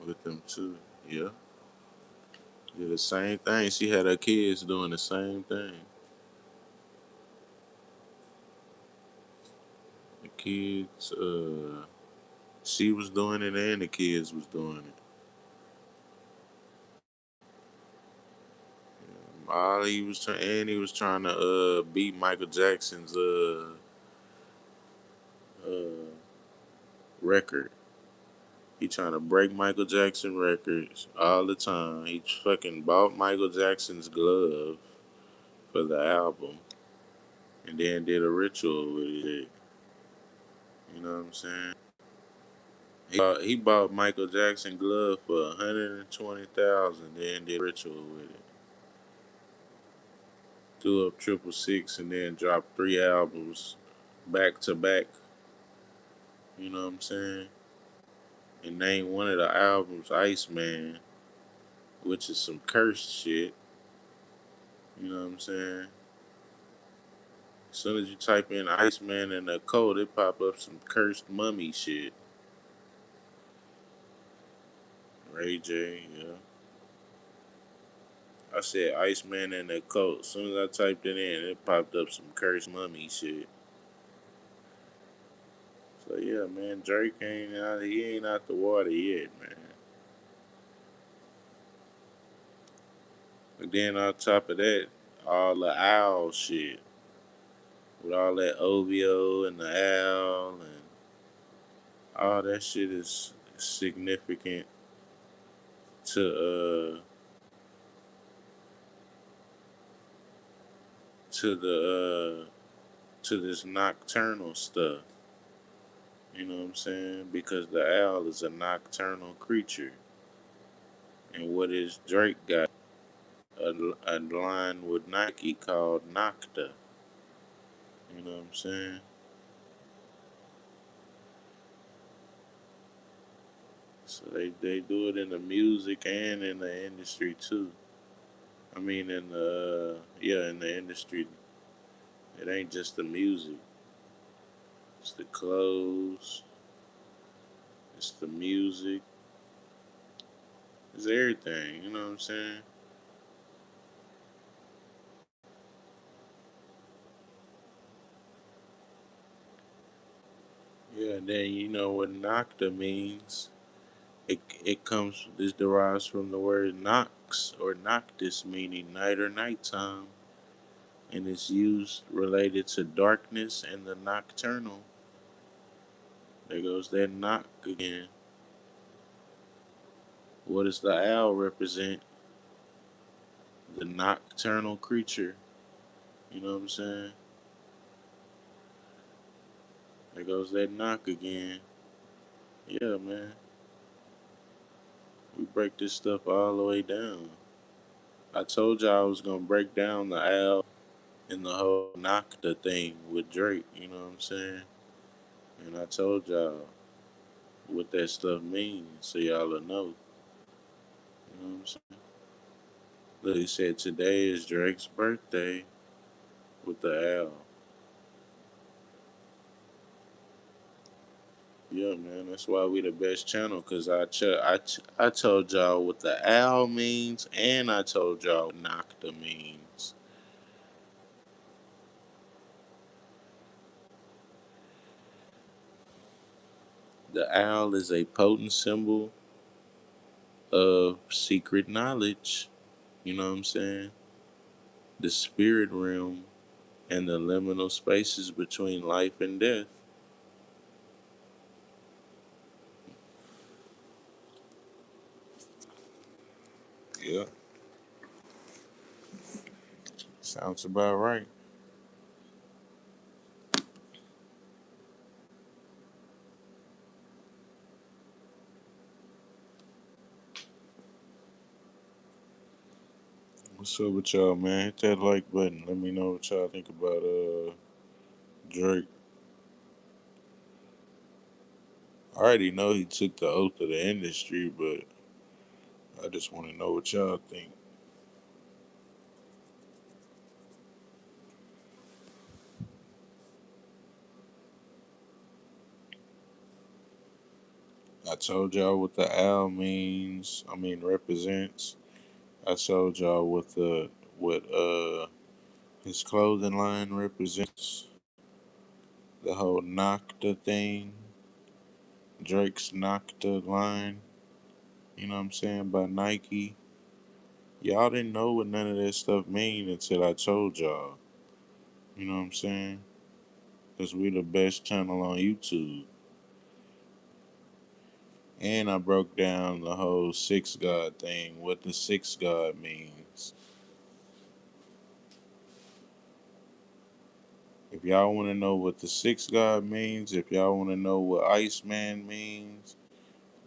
with them too. Yeah. Did the same thing. She had her kids doing the same thing. The kids, she was doing it and the kids was doing it. All he was trying, and he was trying to beat Michael Jackson's uh record. He trying to break Michael Jackson records all the time. He fucking bought Michael Jackson's glove for the album, and then did a ritual with it. You know what I'm saying? He bought Michael Jackson glove for 120,000, then did a ritual with it. Threw up triple six, and then dropped three albums back to back. You know what I'm saying? And named one of the albums Iceman, which is some cursed shit. You know what I'm saying? As soon as you type in Iceman and the code, it pop up some cursed mummy shit. Ray J, yeah. I said Iceman and the code. As soon as I typed it in, it popped up some cursed mummy shit. So yeah, man, Drake ain't out. He ain't out the water yet, man. And then on top of that, all the owl shit with all that OVO and the owl and all that shit is significant to to the to this nocturnal stuff. You know what I'm saying? Because the owl is a nocturnal creature, and what is Drake got? A line with Nike called Nocta. You know what I'm saying? So they do it in the music and in the industry too. I mean, in the yeah, in the industry, it ain't just the music. It's the clothes. It's the music. It's everything. You know what I'm saying? Yeah. And then you know what Nocta means. It comes. This derives from the word nox or noctis, meaning night or nighttime, and it's used related to darkness and the nocturnal. There goes that knock again. What does the owl represent? The nocturnal creature. You know what I'm saying? There goes that knock again. Yeah, man. We break this stuff all the way down. I told y'all I was gonna break down the owl and the whole knock the thing with Drake. You know what I'm saying? And I told y'all what that stuff means, so y'all will know. You know what I'm saying? Look, he said today is Drake's birthday with the owl. Yeah, man, that's why we the best channel. Cause I told y'all what the owl means, and I told y'all what Nocta means. The owl is a potent symbol of secret knowledge. You know what I'm saying? The spirit realm and the liminal spaces between life and death. Yeah, sounds about right. What's up with y'all, man? Hit that like button. Let me know what y'all think about Drake. I already know he took the oath of the industry, but I just want to know what y'all think. I told y'all what the owl means. I mean represents. I told y'all what his clothing line represents. The whole Nocta thing. Drake's Nocta line. You know what I'm saying? By Nike. Y'all didn't know what none of that stuff mean until I told y'all. You know what I'm saying? Because we the best channel on YouTube. And I broke down the whole six God thing, what the six God means. If y'all want to know what the six God means, if y'all want to know what Iceman means,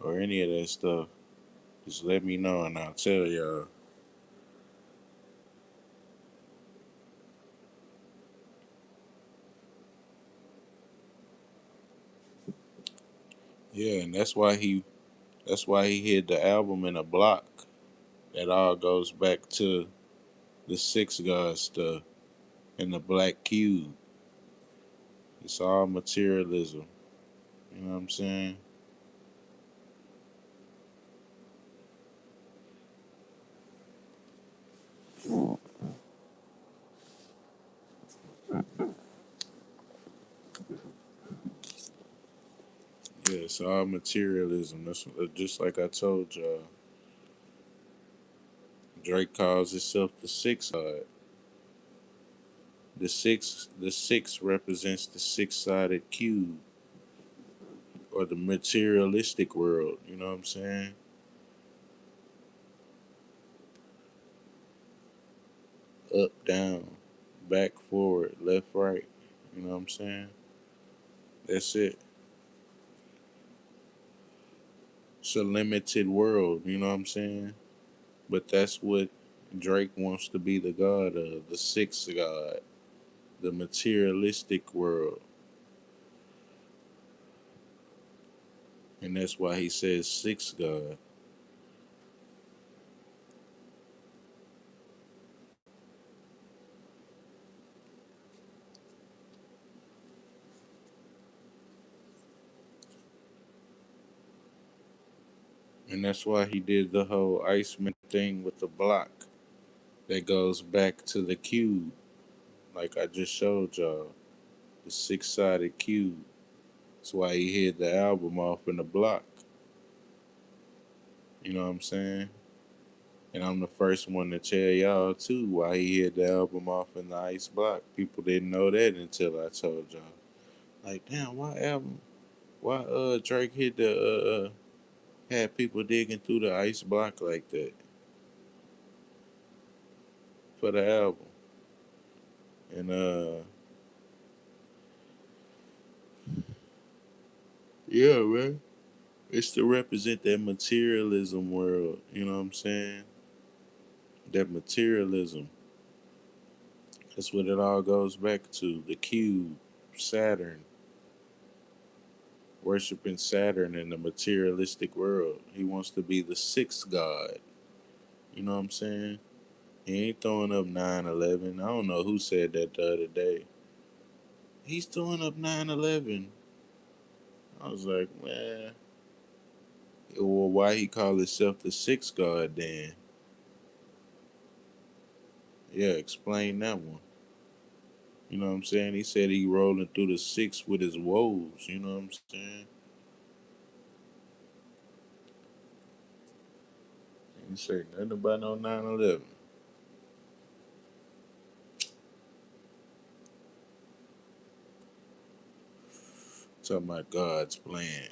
or any of that stuff, just let me know and I'll tell y'all. Yeah, and that's why he hid the album in a block. That all goes back to the six God stuff and the black cube. It's all materialism. You know what I'm saying? Yeah, it's all materialism. That's just like I told y'all. Drake calls himself the sixth god. The six represents the six-sided cube or the materialistic world. You know what I'm saying? Up, down, back, forward, left, right. You know what I'm saying? That's it. It's a limited world. You know what I'm saying? But that's what Drake wants to be the god of, the sixth god, the materialistic world. And that's why he says sixth god. And that's why he did the whole iceman thing with the block that goes back to the cube, like I just showed y'all, the six-sided cube. That's why he hid the album off in the block. You know what I'm saying? And I'm the first one to tell y'all too why he hid the album off in the ice block. People didn't know that until I told y'all. Like, damn, why album? Why Drake hit the had people digging through the ice block like that for the album? And yeah, man. It's to represent that materialism world. You know what I'm saying? That materialism. That's what it all goes back to. The cube, Saturn, worshiping Saturn in the materialistic world. He wants to be the sixth god. You know what I'm saying? He ain't throwing up 9/11. I don't know who said that the other day. He's throwing up 9/11. I was like, man, well, why he call himself the sixth god then? Yeah, explain that one. You know what I'm saying? He said he rolling through the six with his woes. You know what I'm saying? He said nothing about no 9/11. Talking about God's plan.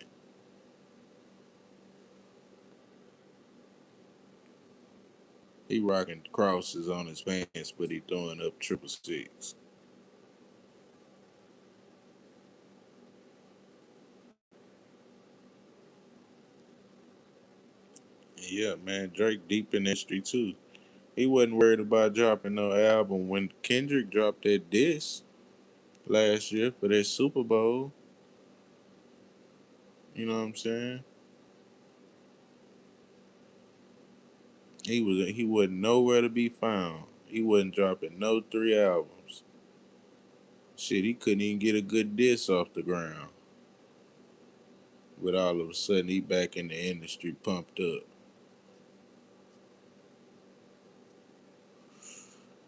He rocking crosses on his pants, but he throwing up triple six. And yeah, man, Drake deep in history too. He wasn't worried about dropping no album when Kendrick dropped that disc last year for that Super Bowl. You know what I'm saying? He wasn't nowhere to be found. He wasn't dropping no three albums. Shit, he couldn't even get a good disc off the ground. But all of a sudden, he back in the industry, pumped up.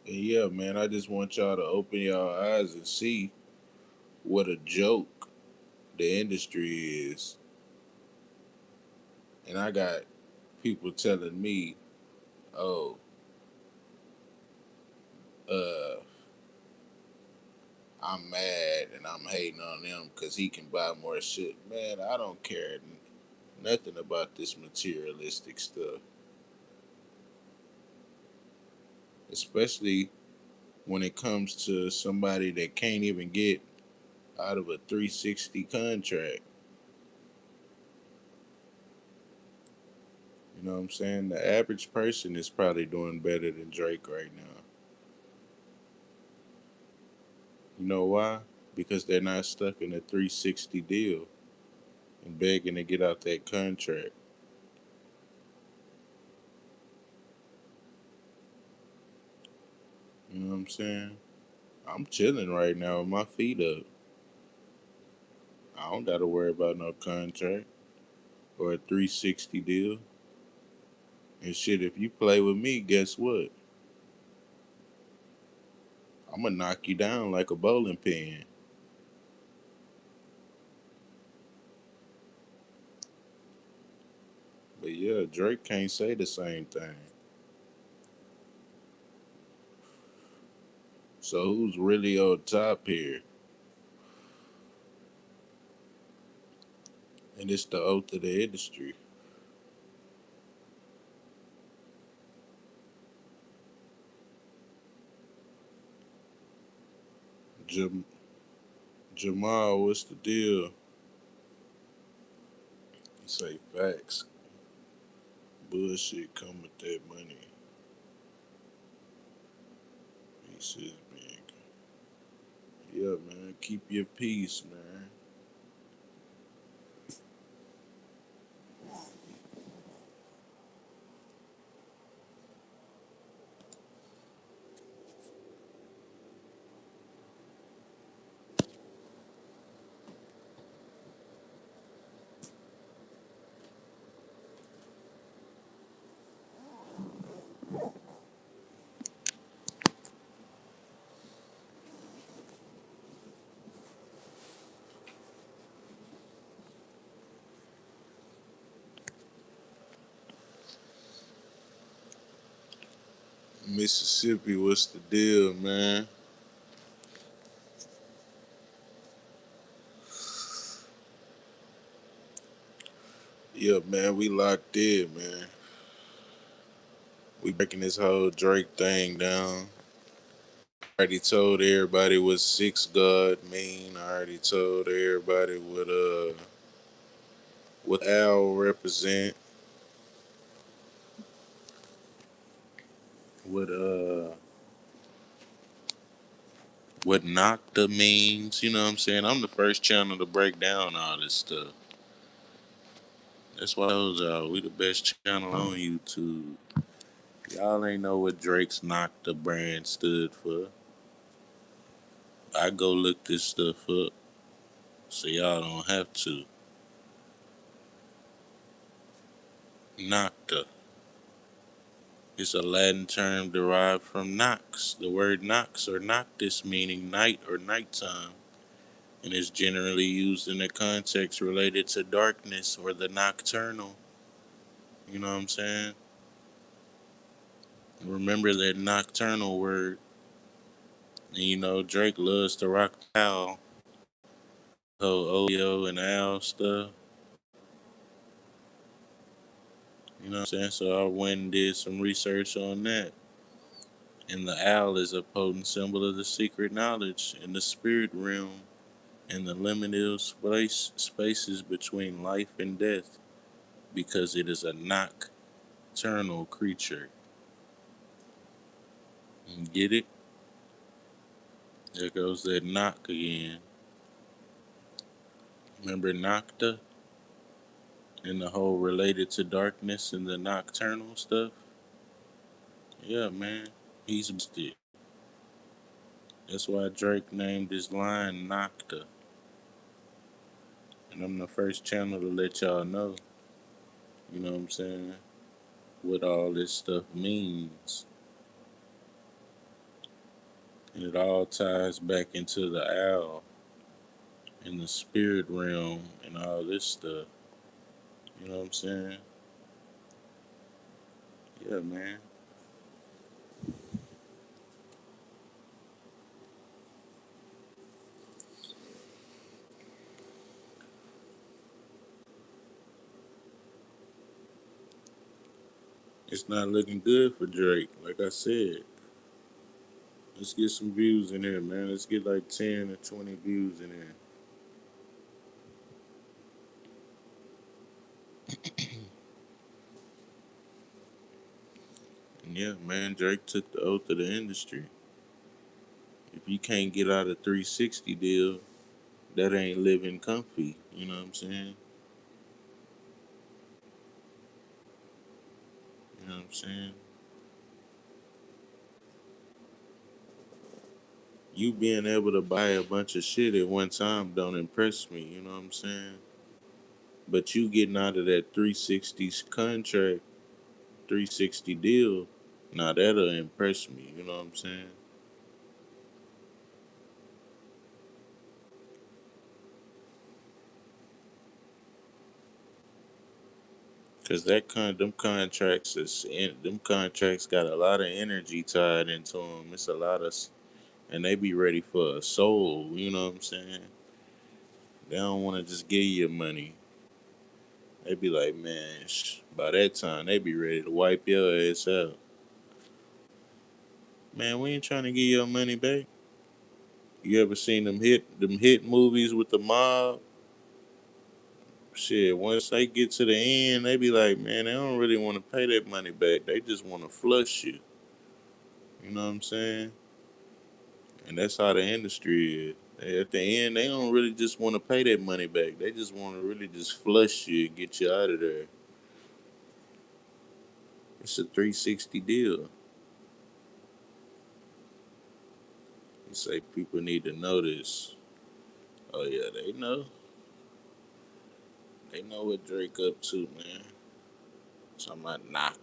And yeah, man, I just want y'all to open y'all eyes and see what a joke the industry is. And I got people telling me, "Oh, uh, I'm mad and I'm hating on him because he can buy more shit." Man, I don't care nothing about this materialistic stuff, especially when it comes to somebody that can't even get out of a 360 contract. You know what I'm saying? The average person is probably doing better than Drake right now. You know why? Because they're not stuck in a 360 deal and begging to get out that contract. You know what I'm saying? I'm chilling right now with my feet up. I don't gotta worry about no contract or a 360 deal. And shit, if you play with me, guess what? I'm gonna knock you down like a bowling pin. But yeah, Drake can't say the same thing. So who's really on top here? And it's the oath of the industry. Jam- Jamal, what's the deal? He say facts. Bullshit come with that money. He says big. Yeah, man. Keep your peace, man. Mississippi, what's the deal, man? Yeah, man, we locked in, man. We breaking this whole Drake thing down. I already told everybody what six God mean. I already told everybody what owl represent, what what Nocta means. You know what I'm saying? I'm the first channel to break down all this stuff. That's why I told y'all we the best channel on YouTube. Y'all ain't know what Drake's Nocta brand stood for. I go look this stuff up so y'all don't have to. Nocta. It's a Latin term derived from nox, the word nox or noctis meaning night or nighttime, and is generally used in a context related to darkness or the nocturnal. You know what I'm saying? Remember that nocturnal word. And you know, Drake loves to rock the owl, whole Olio and owl stuff. You know what I'm saying? So I went and did some research on that. And the owl is a potent symbol of the secret knowledge in the spirit realm and the liminal spaces between life and death because it is a nocturnal creature. You get it? There goes that knock again. Remember Nocta and the whole related to darkness and the nocturnal stuff? Yeah, man. He's busted. That's why Drake named his line Nocta. And I'm the first channel to let y'all know, you know what I'm saying, what all this stuff means. And it all ties back into the owl and the spirit realm and all this stuff. You know what I'm saying? Yeah, man. It's not looking good for Drake. Like I said, let's get some views in here, man. Let's get like 10 or 20 views in here. And yeah, man, Drake took the oath of the industry. If you can't get out a 360 deal, that ain't living comfy. You know what I'm saying? You know what I'm saying? you being able to buy a bunch of shit at one time don't impress me. You know what I'm saying? But you getting out of that 360 contract, 360 deal, now that'll impress me. You know what I'm saying? Cause them contracts them contracts got a lot of energy tied into them. It's a lot of, and they be ready for a soul. You know what I'm saying? They don't want to just give you money. They be like, man, by that time they be ready to wipe your ass out. Man, we ain't trying to give your money back. You ever seen them hit movies with the mob? Shit, once they get to the end, they be like, man, they don't really want to pay that money back. They just want to flush you. You know what I'm saying? And that's how the industry is. At the end, they don't really just want to pay that money back. They just want to really just flush you and get you out of there. It's a 360 deal. You say people need to know this. Oh yeah, they know. They know what Drake up to, man. Talking about knocked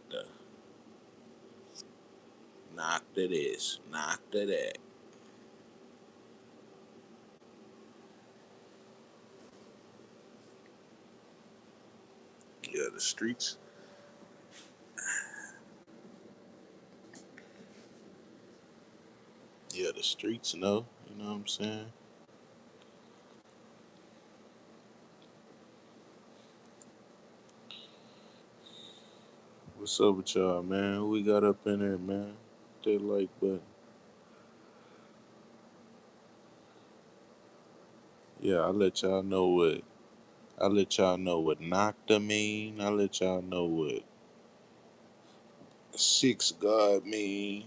this, knocked that. Yeah, the streets. Yeah, the streets know. You know what I'm saying? What's up with y'all, man? Who we got up in there, man? They like button. Yeah, I let y'all know what Nocta mean. I let y'all know what Six God mean.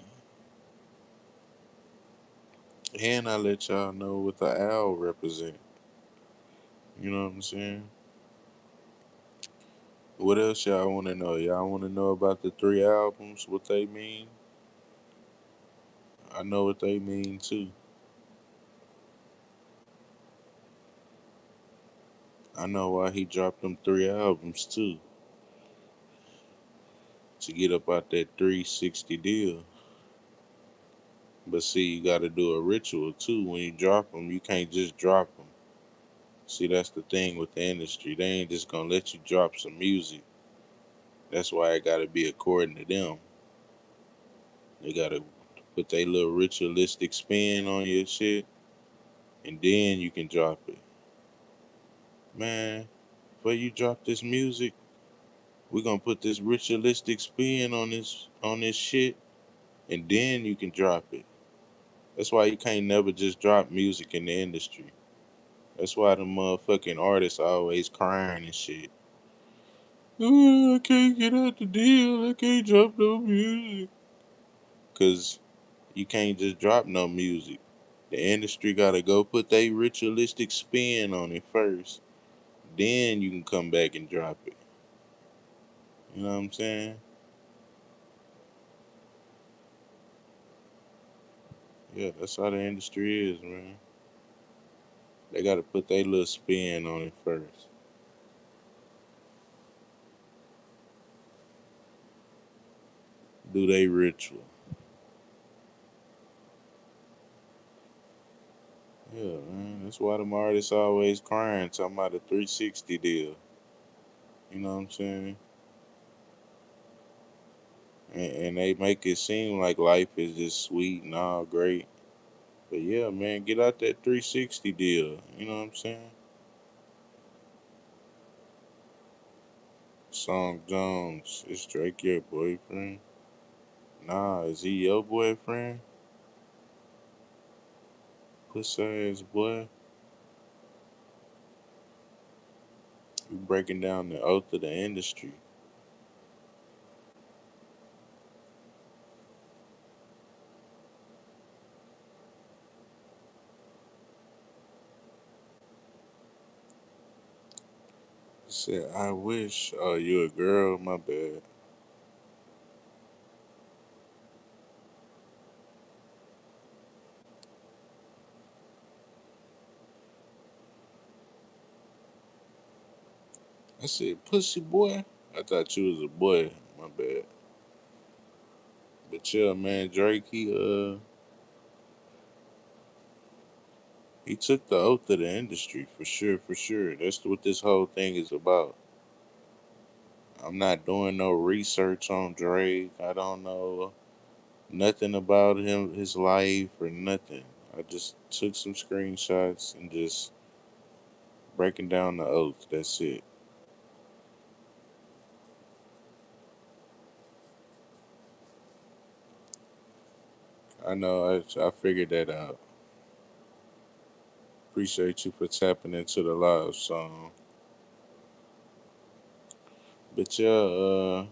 And I let y'all know what the owl represent. You know what I'm saying? What else y'all want to know? Y'all want to know about the three albums, what they mean? I know what they mean too. I know why he dropped them three albums too. To get up out that 360 deal. But see, you got to do a ritual too. When you drop them, you can't just drop them. See, that's the thing with the industry. They ain't just gonna let you drop some music. That's why it gotta be according to them. They gotta put their little ritualistic spin on your shit, and then you can drop it. Man, before you drop this music, we're gonna put this ritualistic spin on this shit, and then you can drop it. That's why you can't never just drop music in the industry. That's why the motherfucking artists always crying and shit. Oh, I can't get out the deal. I can't drop no music. Cause you can't just drop no music. The industry gotta go put their ritualistic spin on it first. Then you can come back and drop it. You know what I'm saying? Yeah, that's how the industry is, man. They gotta put their little spin on it first. Do they ritual. Yeah, man. That's why them artists always crying, talking about a 360 deal. You know what I'm saying? And they make it seem like life is just sweet and all great. But yeah, man, get out that 360 deal. You know what I'm saying? Song Jones, is Drake your boyfriend? Nah, is he your boyfriend? Pussy ass boy. You breaking down the oath of the industry. He said, I wish. Oh, you a girl? My bad. I said, pussy boy. I thought you was a boy. My bad. But yeah, man, Drake, he took the oath of the industry for sure, for sure. That's what this whole thing is about. I'm not doing no research on Drake. I don't know nothing about him, his life, or nothing. I just took some screenshots and just breaking down the oath. That's it. I know. I figured that out. Appreciate you for tapping into the live song. But yeah,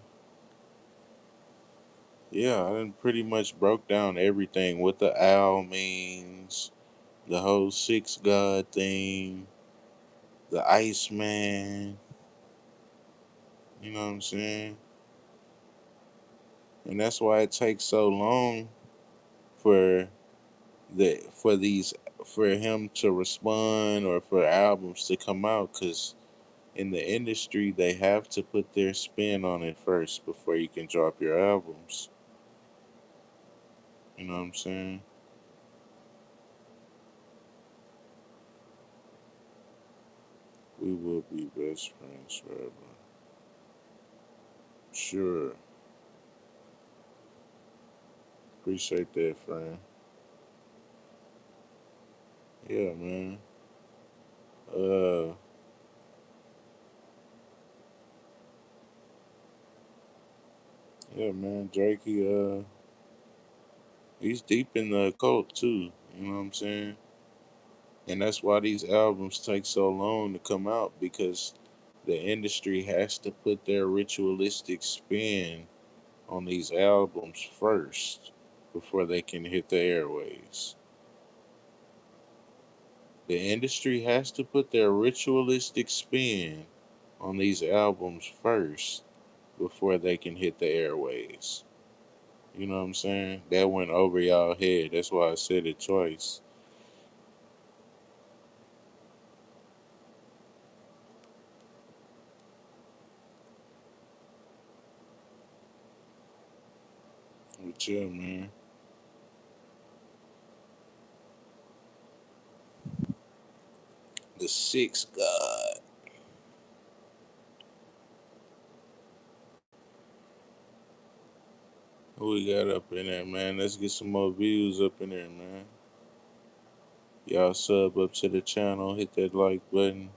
I done pretty much broke down everything. What the owl means, the whole six god thing, the iceman. You know what I'm saying? And that's why it takes so long for for these for him to respond or for albums to come out, because in the industry they have to put their spin on it first before you can drop your albums. You know what I'm saying? We will be best friends forever. Sure. Appreciate that, friend. Yeah, man. Uh, yeah, man. Drake, he's deep in the occult too. You know what I'm saying? And that's why these albums take so long to come out, because the industry has to put their ritualistic spin on these albums first before they can hit the airways. The industry has to put their ritualistic spin on these albums first before they can hit the airways. You know what I'm saying? That went over y'all head. That's why I said it twice. But yeah, man. The sixth god. Who we got up in there, man? Let's get some more views up in there, man. Y'all sub up to the channel, hit that like button,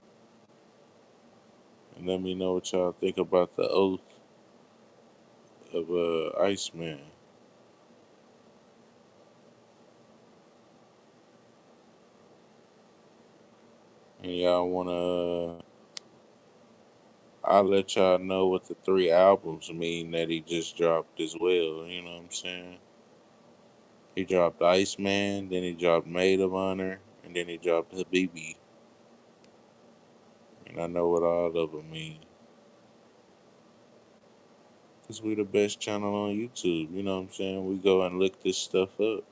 and let me know what y'all think about the oath of Iceman. And y'all wanna I'll let y'all know what the three albums mean that he just dropped as well. You know what I'm saying? He dropped Iceman, then he dropped Maid of Honor, and then he dropped Habibi. And I know what all of them mean. Because we the best channel on YouTube. You know what I'm saying? We go and look this stuff up.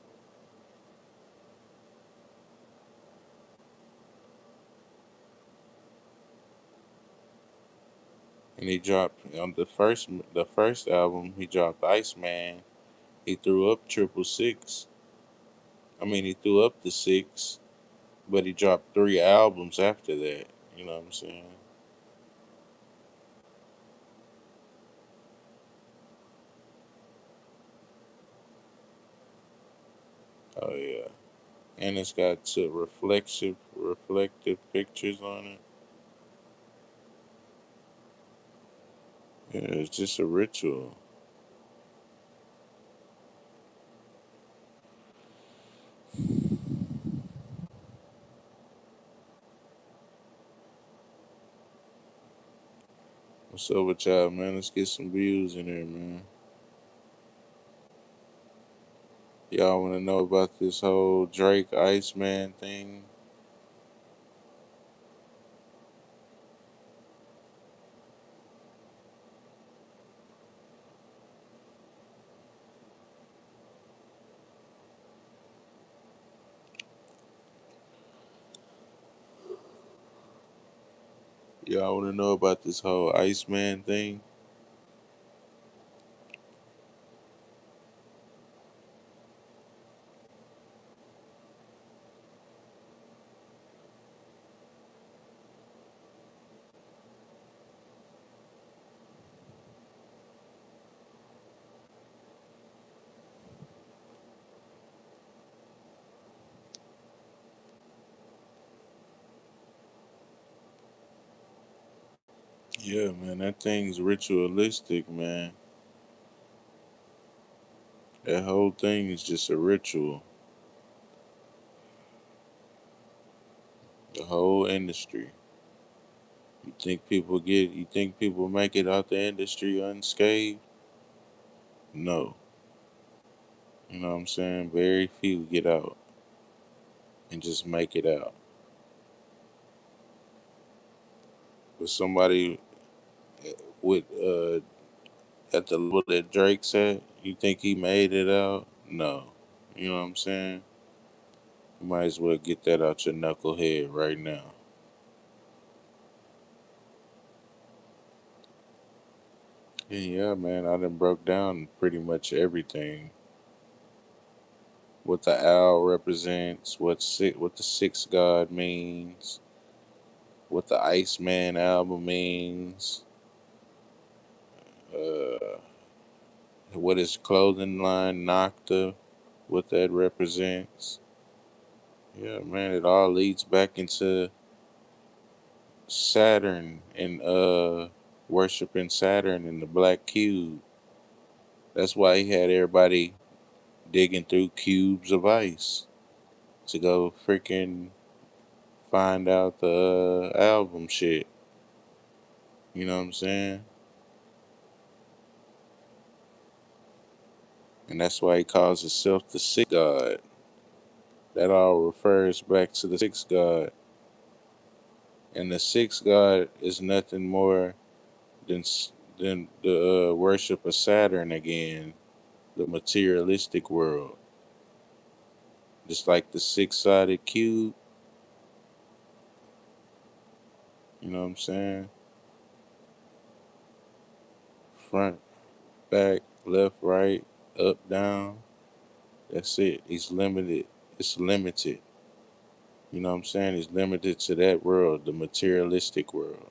And he dropped on the first album, he dropped Iceman. He threw up triple six. I mean, he threw up the six, but he dropped three albums after that. You know what I'm saying? Oh yeah. And it's got reflective pictures on it. Yeah, it's just a ritual. What's up with y'all, man? Let's get some views in here, man. Y'all want to know about this whole Drake Iceman thing? Y'all want to know about this whole Iceman thing? Yeah, man, that thing's ritualistic, man. That whole thing is just a ritual. The whole industry. You think people make it out the industry unscathed? No. You know what I'm saying? Very few get out and just make it out. But somebody with at the level that Drake's at, you think he made it out? No. You know what I'm saying? You might as well get that out your knucklehead right now. And yeah, man, I done broke down pretty much everything. What the owl represents, what the sixth god means, what the Iceman album means, uh, what his clothing line, Nocta, what that represents. Yeah, man, it all leads back into Saturn and worshiping Saturn in the black cube. That's why he had everybody digging through cubes of ice to go freaking find out the album shit. You know what I'm saying? And that's why he calls himself the sixth god. That all refers back to the sixth god. And the sixth god is nothing more than than the worship of Saturn again, the materialistic world. Just like the six-sided cube, you know what I'm saying? Front, back, left, right, up, down. That's it. He's limited. It's limited. You know what I'm saying? He's limited to that world, the materialistic world.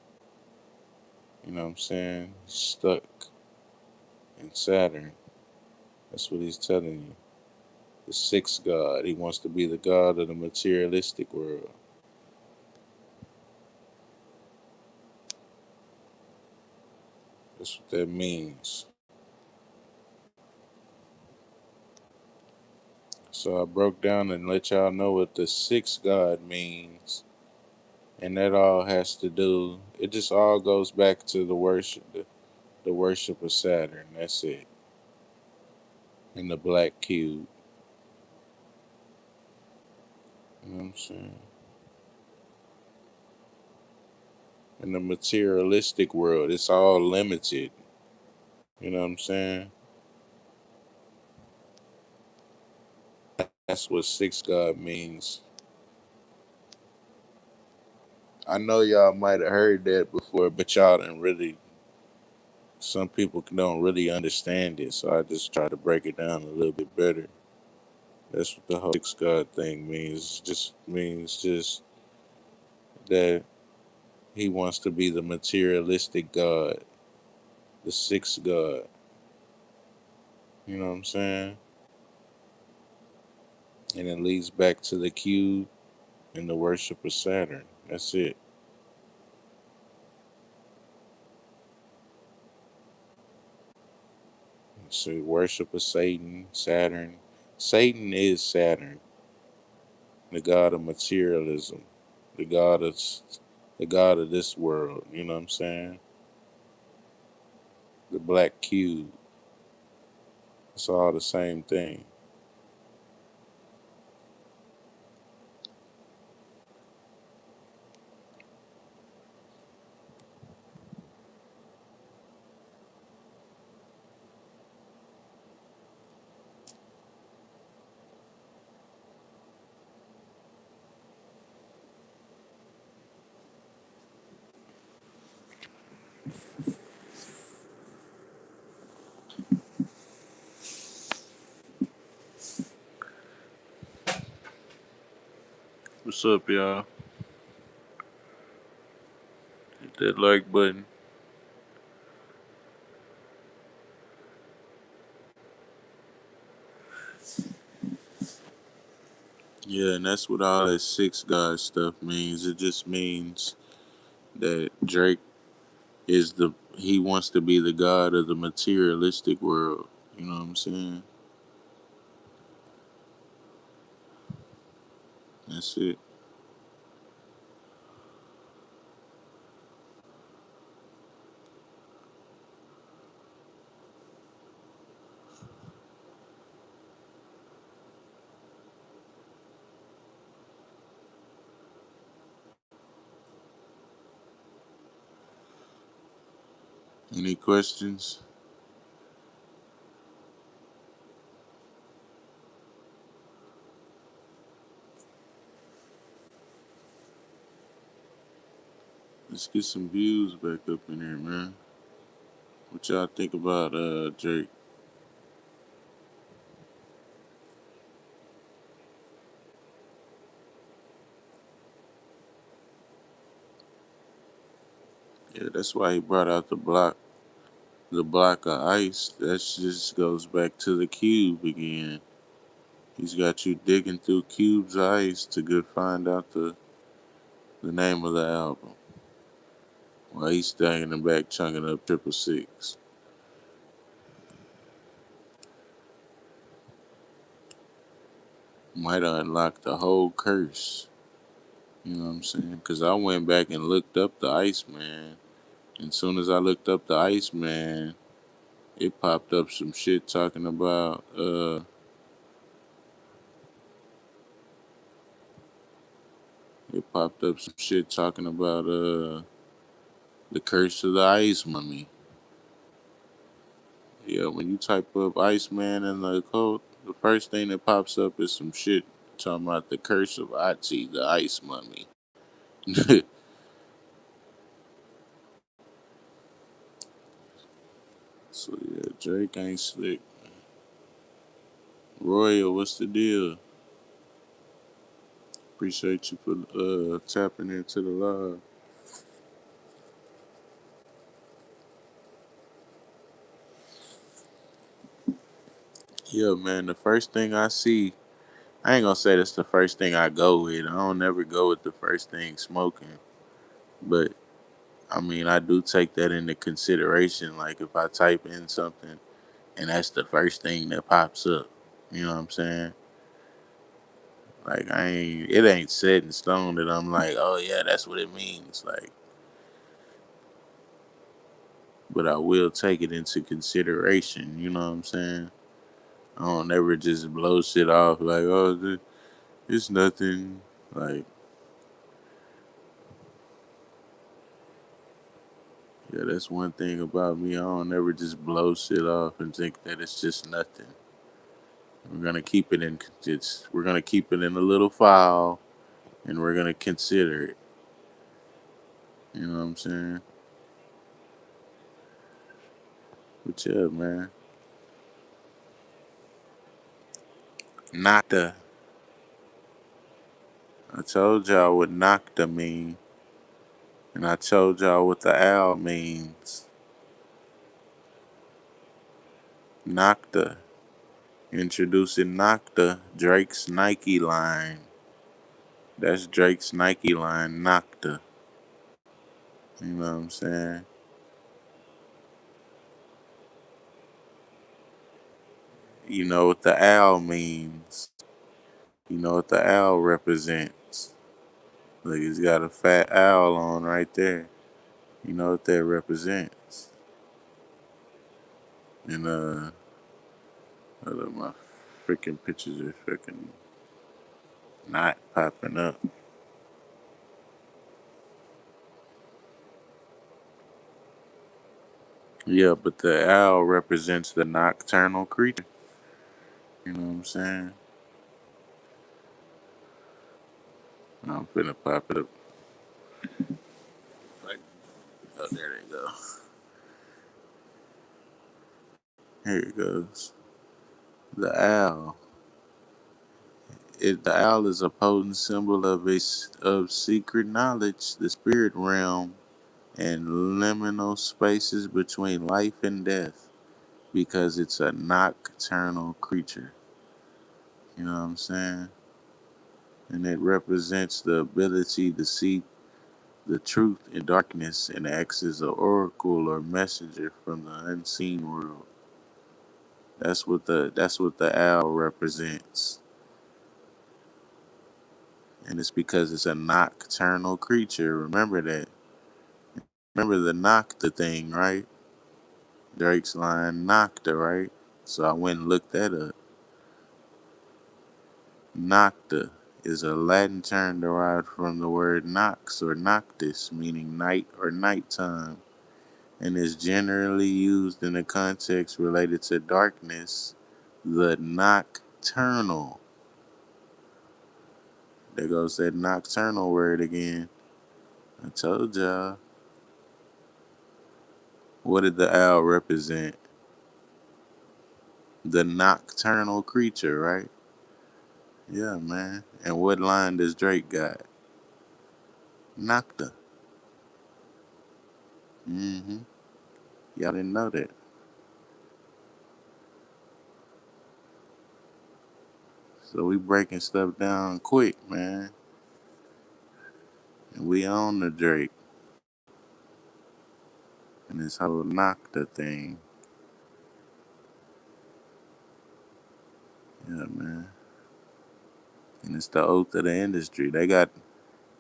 You know what I'm saying? He's stuck in Saturn. That's what he's telling you. The sixth god. He wants to be the god of the materialistic world. That's what that means. So I broke down and let y'all know what the sixth god means. And that all has to do, it just all goes back to the worship of Saturn. That's it. In the black cube. You know what I'm saying? In the materialistic world, it's all limited. You know what I'm saying? That's what six God means. I know y'all might have heard that before, but y'all didn't really. Some people don't really understand it, so I just try to break it down a little bit better. That's what the whole six God thing means. It just means just that he wants to be the materialistic God, the sixth God. You know what I'm saying? And it leads back to the cube and the worship of Saturn. That's it. So worship of Satan, Saturn. Satan is Saturn, the god of materialism, the god of the god of this world. You know what I'm saying? The black cube. It's all the same thing. What's up, y'all? Hit that like button. Yeah, and that's what all that six God stuff means. It just means that Drake is he wants to be the God of the materialistic world. You know what I'm saying? That's it. Any questions? Let's get some views back up in here, man. What y'all think about Drake? Yeah, that's why he brought out the block of ice. That just goes back to the cube again. He's got you digging through cubes of ice to go find out the name of the album. While he's standing in the back chunking up triple six. Might unlock the whole curse. You know what I'm saying? Because I went back and looked up the Iceman. And as soon as I looked up the Iceman, it popped up some shit talking about the curse of the ice mummy. Yeah, when you type up Iceman in the code, the first thing that pops up is some shit talking about the curse of Ati, the ice mummy. So yeah, Drake ain't slick. Royal, what's the deal? Appreciate you for tapping into the live. Yeah, man, the first thing I see, I ain't gonna say that's the first thing I go with. I don't never go with the first thing smoking. But I mean, I do take that into consideration. Like if I type in something and that's the first thing that pops up, you know what I'm saying? Like it ain't set in stone that I'm like, oh yeah, that's what it means. Like, but I will take it into consideration. You know what I'm saying? I don't ever just blow shit off like, oh, it's nothing. Like, yeah, that's one thing about me. I don't ever just blow shit off and think that it's just nothing. We're gonna keep it in. We're gonna keep it in a little file, and we're gonna consider it. You know what I'm saying? But yeah, man. Nocta. I told y'all what Nocta mean, and I told y'all what the owl means. Nocta. Introducing Nocta, Drake's Nike line. That's Drake's Nike line, Nocta. You know what I'm saying? You know what the owl means. You know what the owl represents. Look, he's got a fat owl on right there. You know what that represents. And hold up, my freaking pictures are freaking not popping up. Yeah, but the owl represents the nocturnal creature. You know what I'm saying? I'm finna pop it up. Like, oh, there they go. Here it goes. The owl. The owl is a potent symbol of secret knowledge, the spirit realm, and liminal spaces between life and death, because it's a nocturnal creature. You know what I'm saying? And it represents the ability to see the truth in darkness and acts as an oracle or messenger from the unseen world. That's what the owl represents. And it's because it's a nocturnal creature. Remember that. Remember the Nocta thing, right? Drake's line Nocta, right? So I went and looked that up. Nocta is a Latin term derived from the word nox or noctis, meaning night or nighttime, and is generally used in a context related to darkness, the nocturnal. There goes that nocturnal word again. I told y'all. What did the owl represent? The nocturnal creature, right? Yeah, man. And what line does Drake got? Nocta. Mm-hmm. Y'all didn't know that. So we breaking stuff down quick, man. And we own the Drake and this whole Nocta thing. Yeah, man. And it's the oath of the industry.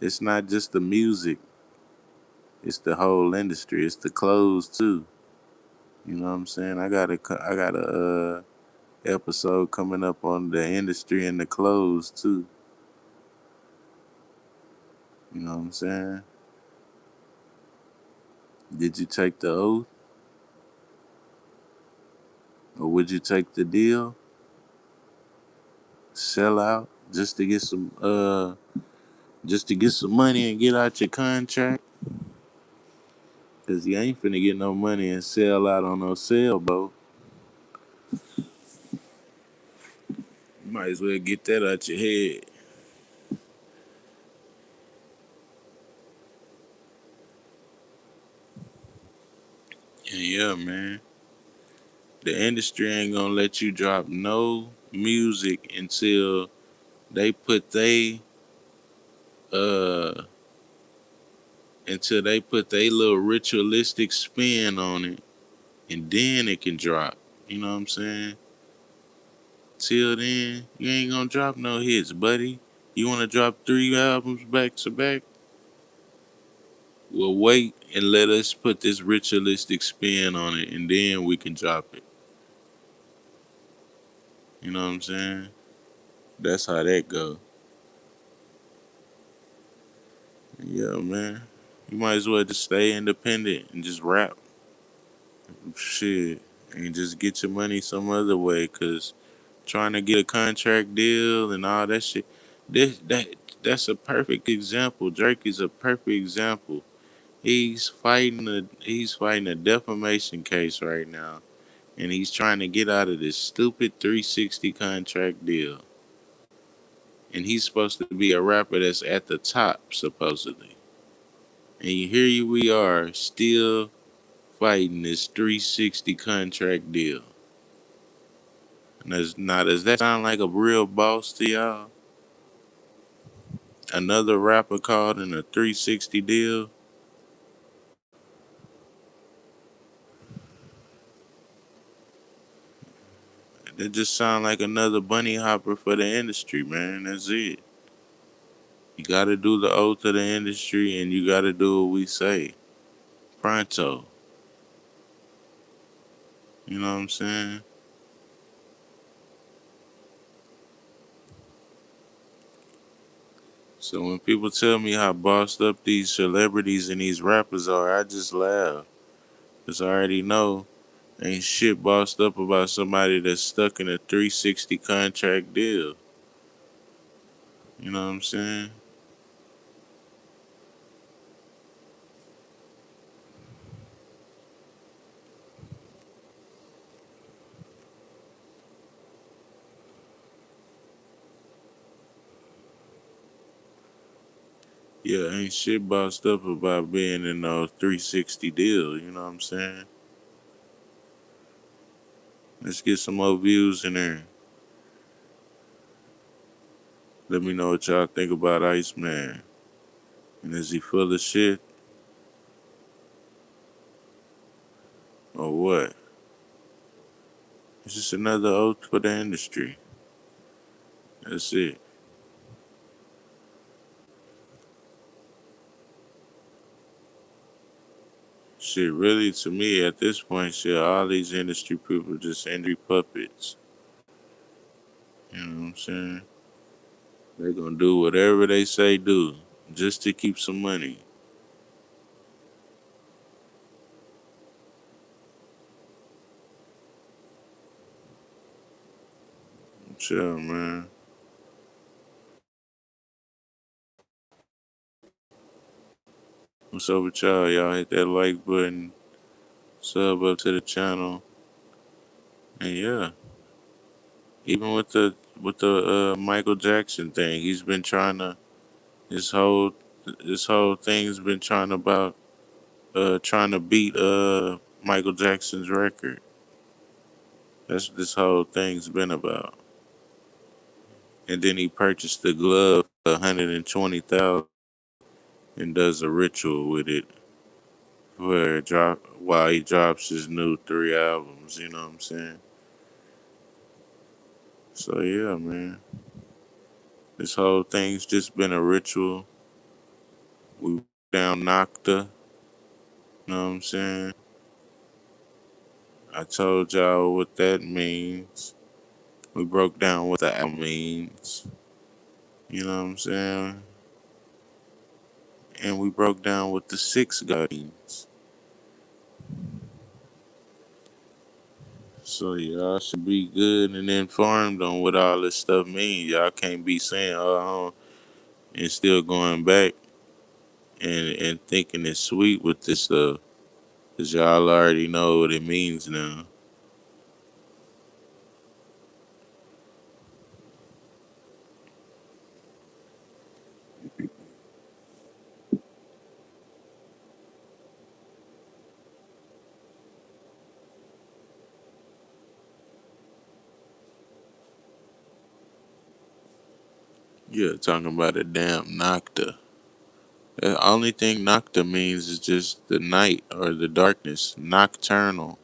It's not just the music, it's the whole industry. It's the clothes too. You know what I'm saying? I got a episode coming up on the industry and the clothes too. You know what I'm saying? Did you take the oath or would you take the deal? Sell out just to get some money and get out your contract? Cause you ain't finna get no money and sell out on no sailboat. You might as well get that out your head. And yeah, man. The industry ain't gonna let you drop no music they put they uh until they put their little ritualistic spin on it, and then it can drop. You know what I'm saying? Till then, you ain't gonna drop no hits, buddy. You wanna drop 3 albums back to back? Well, wait and let us put this ritualistic spin on it, and then we can drop it. You know what I'm saying? That's how that go. Yeah, man. You might as well just stay independent and just rap. Shit. And just get your money some other way, cause trying to get a contract deal and all that shit. This that that's a perfect example. Drake is a perfect example. He's fighting a defamation case right now, and he's trying to get out of this stupid 360 contract deal. And he's supposed to be a rapper that's at the top supposedly. And here we are still fighting this 360 contract deal. Does that sound like a real boss to y'all? Another rapper caught in a 360 deal? That just sound like another bunny hopper for the industry, man. That's it. You gotta do the oath of the industry and you gotta do what we say. Pronto. You know what I'm saying? So when people tell me how bossed up these celebrities and these rappers are, I just laugh. Cause I already know ain't shit bossed up about somebody that's stuck in a 360 contract deal. You know what I'm saying? Yeah, ain't shit bossed up about being in those 360 deals, you know what I'm saying? Let's get some more views in there. Let me know what y'all think about Iceman. And is he full of shit or what? It's just another oath for the industry. That's it. Shit, really, to me, at this point, shit, all these industry people just industry puppets. You know what I'm saying? They're gonna do whatever they say do just to keep some money. Chill, man. What's up with y'all? Y'all hit that like button, sub up to the channel, and yeah, even with the Michael Jackson thing, he's been trying to his whole this whole thing's been trying about trying to beat Michael Jackson's record. That's what this whole thing's been about. And then he purchased the glove for 120,000 and does a ritual with it where drop while he drops his new 3 albums. You know what I'm saying? So yeah, man, this whole thing's just been a ritual. We down Nocta. You know what I'm saying? I told y'all what that means. We broke down what the album means. You know what I'm saying? And we broke down what the six God means. So y'all should be good and informed on what all this stuff means. Y'all can't be saying, "Oh," and still going back and thinking it's sweet with this stuff. Cause y'all already know what it means now. Yeah, talking about a damn Nocta. The only thing Nocta means is just the night or the darkness. Nocturnal.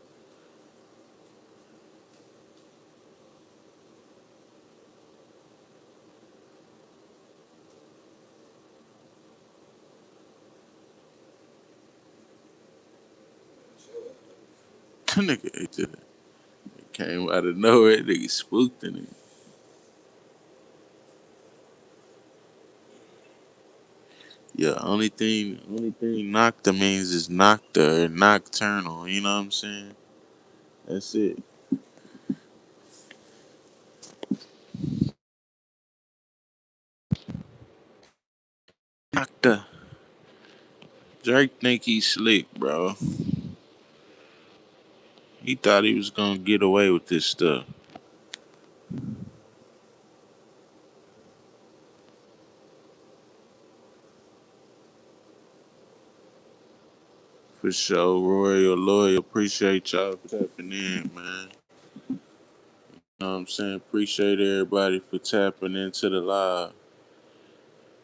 Nigga, it just came out of nowhere. Nigga spooked in it. Yeah, only thing Nocta means is Nocta or nocturnal. You know what I'm saying? That's it. Nocta. Drake think he's slick, bro. He thought he was gonna get away with this stuff. For sure, Royal Loyal. Appreciate y'all for tapping in, man. You know what I'm saying? Appreciate everybody for tapping into the live.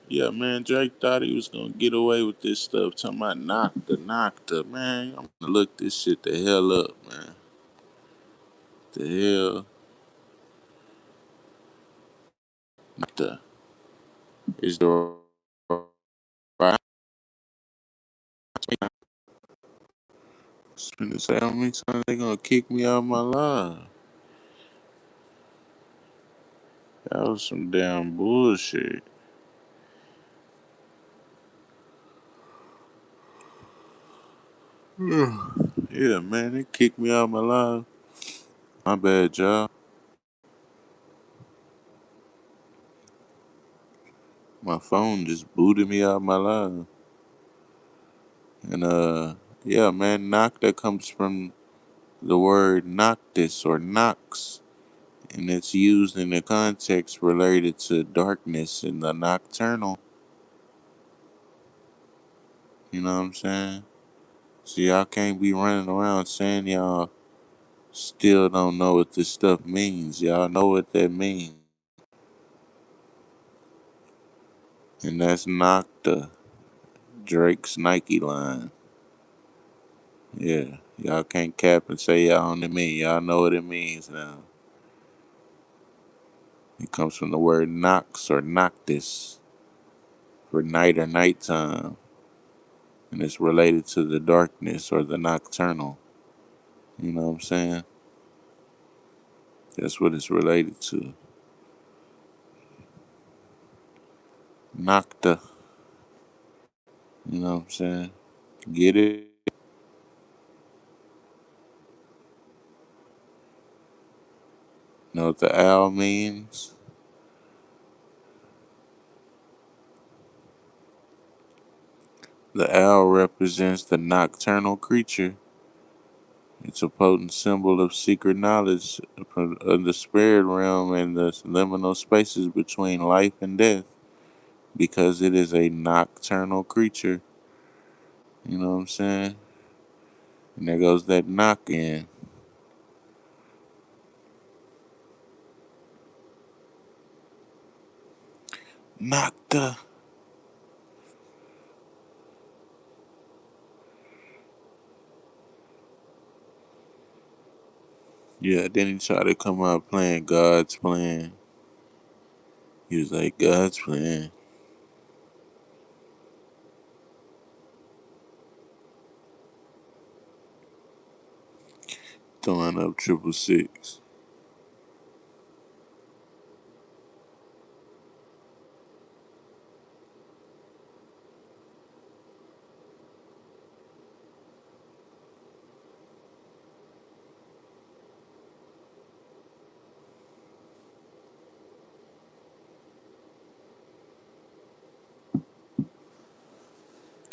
Yeah, man, Drake thought he was gonna get away with this stuff. Talking about Nocta. Man, I'm gonna look this shit the hell up, man. The hell, Nocta is the right. Spend say how many times they gonna kick me out my live. That was some damn bullshit. Yeah, man, they kicked me out my live. My bad, y'all. My phone just booted me out my live. And yeah, man, Nocta comes from the word noctis or nox, and it's used in a context related to darkness and the nocturnal. You know what I'm saying? So y'all can't be running around saying y'all still don't know what this stuff means. Y'all know what that means. And that's Nocta, Drake's Nike line. Yeah. Y'all can't cap and say y'all only mean. Y'all know what it means now. It comes from the word nox or noctis for night or nighttime. And it's related to the darkness or the nocturnal. You know what I'm saying? That's what it's related to. Nocta. You know what I'm saying? Get it? Know what the owl means? The owl represents the nocturnal creature. It's a potent symbol of secret knowledge of the spirit realm and the liminal spaces between life and death because it is a nocturnal creature. You know what I'm saying? And there goes that knock in. Nocta. Yeah, then he tried to come out playing God's plan. He was like, God's plan. Throwing up triple six.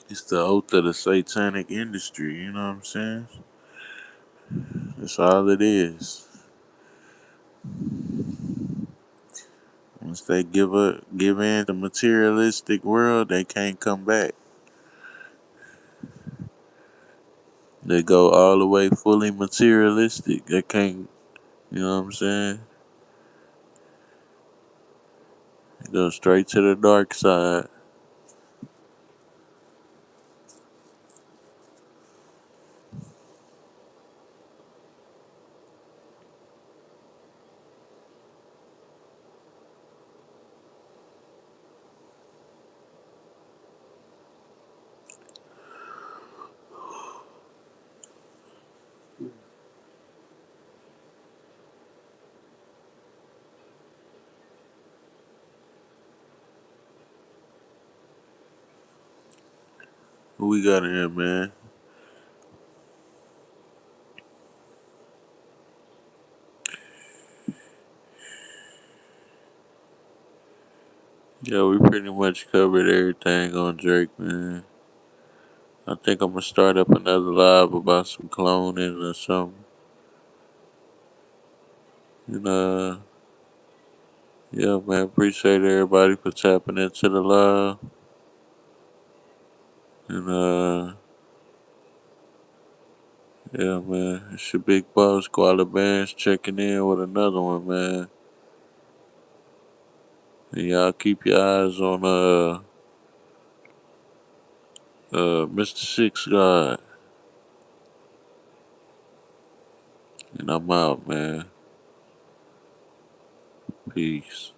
It's the oath of the satanic industry, you know what I'm saying? That's all it is. Once they give in to the materialistic world, they can't come back. They go all the way fully materialistic. They can't, you know what I'm saying? They go straight to the dark side. Who we got in here, man? Yeah, we pretty much covered everything on Drake, man. I think I'm gonna start up another live about some cloning or something. And yeah, man, appreciate everybody for tapping into the live. And yeah, man, it's your big boss, Koala Bands, checking in with another one, man. And y'all keep your eyes on Mr. Six God. And I'm out, man. Peace.